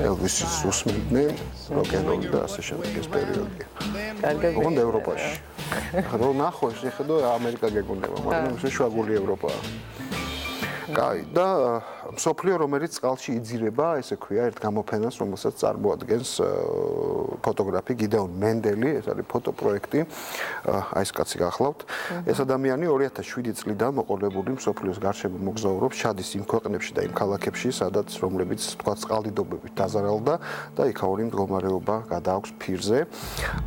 ელვისის უსმენდნენ როკ-ენ-როლი და ასე შემდეგ ეს პერიოდია. კარგად. ოღონდ ევროპაში. რო ნახო შეხედო ამერიკა გეგონება, მაგრამ ეს შვაგული ევროპაა. კაი და მსოფლიო რომელიც წყალში იძირება, ესე ქვია ერთ გამოფენას, რომელსაც წარმოადგენს ფოტოგრაფი გიდეონ მენდელი, ეს არის ფოტოპროექტი. აი ეს კაცი გახლავთ. ეს ადამიანი 2007 წლიდან მოყოლებული მსოფლიოს გარშემო მოგზაურობს, ჩადის იმ ქვეყნებში და იმ ქალაქებში, სადაც რომლებიც თქვა წყალდიდობებით დაზარალდა და იქაური მდგომარეობა გადააქვს ფირზე.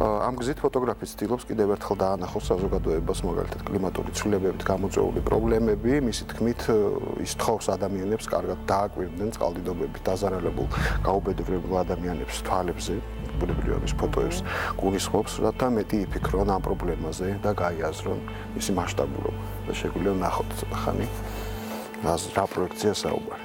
ამ გზით ფოტოგრაფი ცდილობს კიდევ ერთხელ დაანახოს საზოგადოებას მაგალითად კლიმატური ცვლილებებით გამოწვეული პრობლემები, მისი თქმით ის თხოვს ადამიანებს კარგად დააკვირდნენ წყალდიდობებით დაზარალებულ გაუბედურებულ ადამიანებს თვალებზე, ბუნებრივია მის ფოტოებს გულისხმობს, რათა მეტი იფიქრონ ამ პრობლემაზე და გაიაზრონ მისი მასშტაბურობა. და შეგვიძლია ვნახოთ ცოტა ხანი რა პროექტია საუბარი.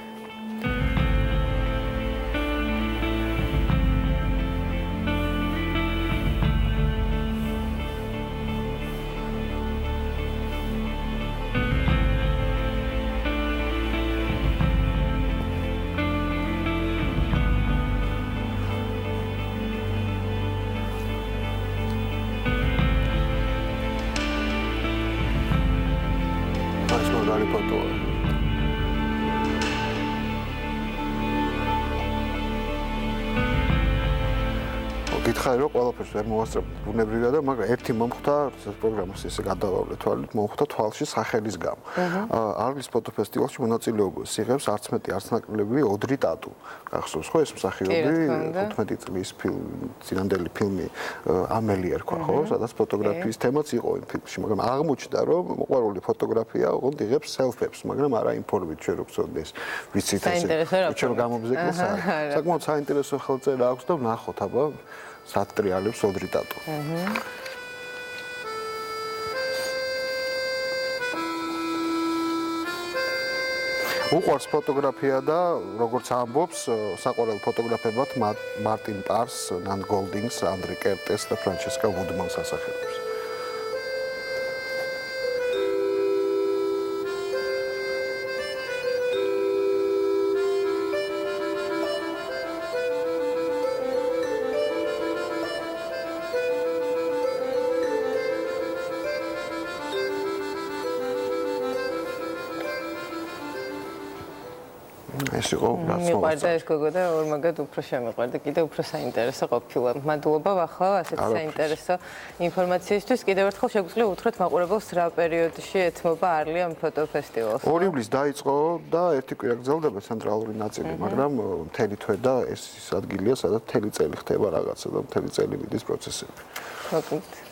გითხარი რომ ყველაფერს ვერ მოვასწრებ ბუნებრივია და მაგრამ ერთი მომხდა პროგრამას ესე გადავავლე თვალით მომხდა თვალში სახელის გამო. არლის ფოტოფესტივალში მონაწილეობას იღებს არც მეტი არც ნაკლები ოდრი ტატუ. გახსოვს ხო ეს მსახიობი 15 წლის წინანდელი ფილმი ამელი ერქვა ხო სადაც ფოტოგრაფიის თემაც იყო იმ ფილმში მაგრამ აღმოჩნდა რომ მოყვარული ფოტოგრაფია ოღონდ იღებს self-ებს მაგრამ არა იმ ფორმით ჩვენ რო გწოდდეს ვიცით ესე ჩვენ გამომზეკლს არის საკმაოდ საინტერესო ხელწერა აქვს და ვნახოთ აბა სატრიალებს ოდრი ტატუ უყვარს ფოტოგრაფია და როგორც ამბობს საყვარელ ფოტოგრაფებად მარტინ პარს, ნან გოლდინგს, ანდრე კერტეს და ფრანჩესკა ვუდმანს ასახელებს. ეს იყო რაც მიყვარდა ეს გოგო და ორმაგად უფრო შემიყვარდა კიდე უფრო საინტერესო ყოფილა. მადლობა ახლა ასეთი საინტერესო ინფორმაციისთვის. კიდევ ერთხელ შეგვიძლია უთხრათ მაყურებელს რა პერიოდში ეთმობა არლი ამ ფოტოფესტივალს. 2 ივლისს დაიწყო და ერთი კვირა გრძელდება ცენტრალური ნაწილი, მაგრამ მთელი თვე და ეს ის ადგილია, სადაც მთელი წელი ხდება რაღაცა და მთელი წელი მიდის პროცესები. მოკლედ.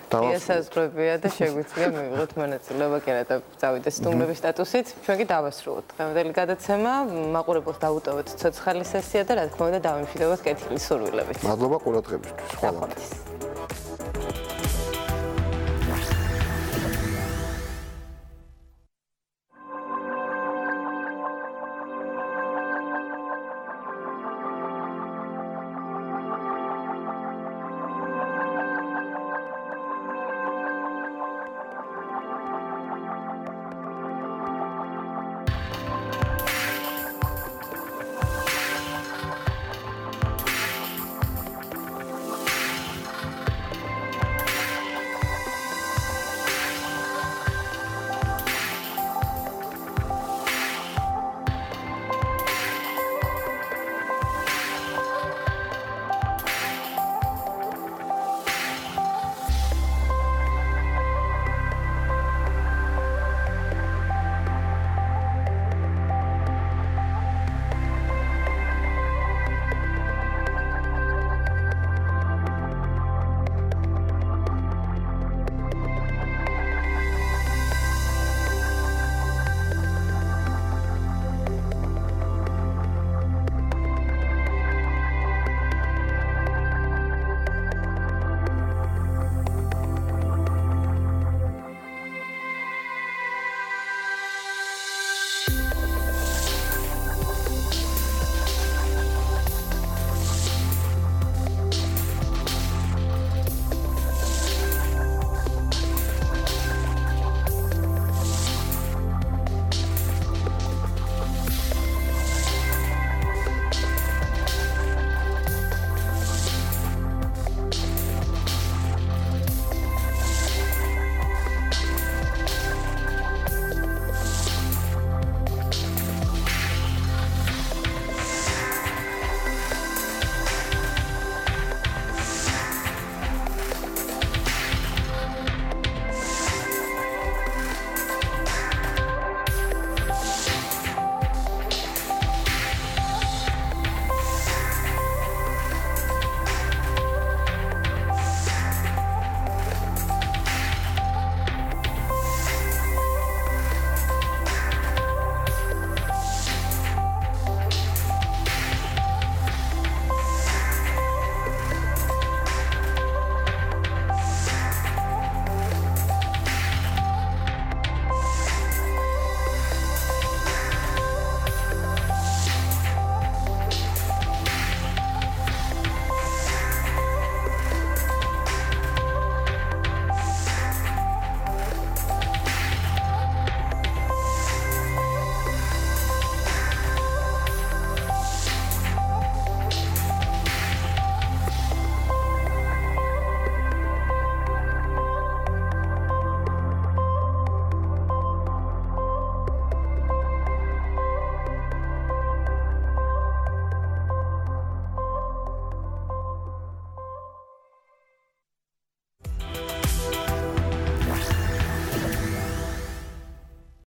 ესაზღვრებია და შეგვიძლია მივიღოთ მონაწილეობა კიდე და წავიდეთ სტუმრების სტატუსით. ჩვენ კი დავასრულოთ დღევანდელი გადაცემა. მაყურებელს დაუტოვეთ ცოცხალი სესია და რა თქმა უნდა დავიმშვიდობოთ კეთილი სურვილებით. მადლობა ყურადღებისთვის. ყველაფერს.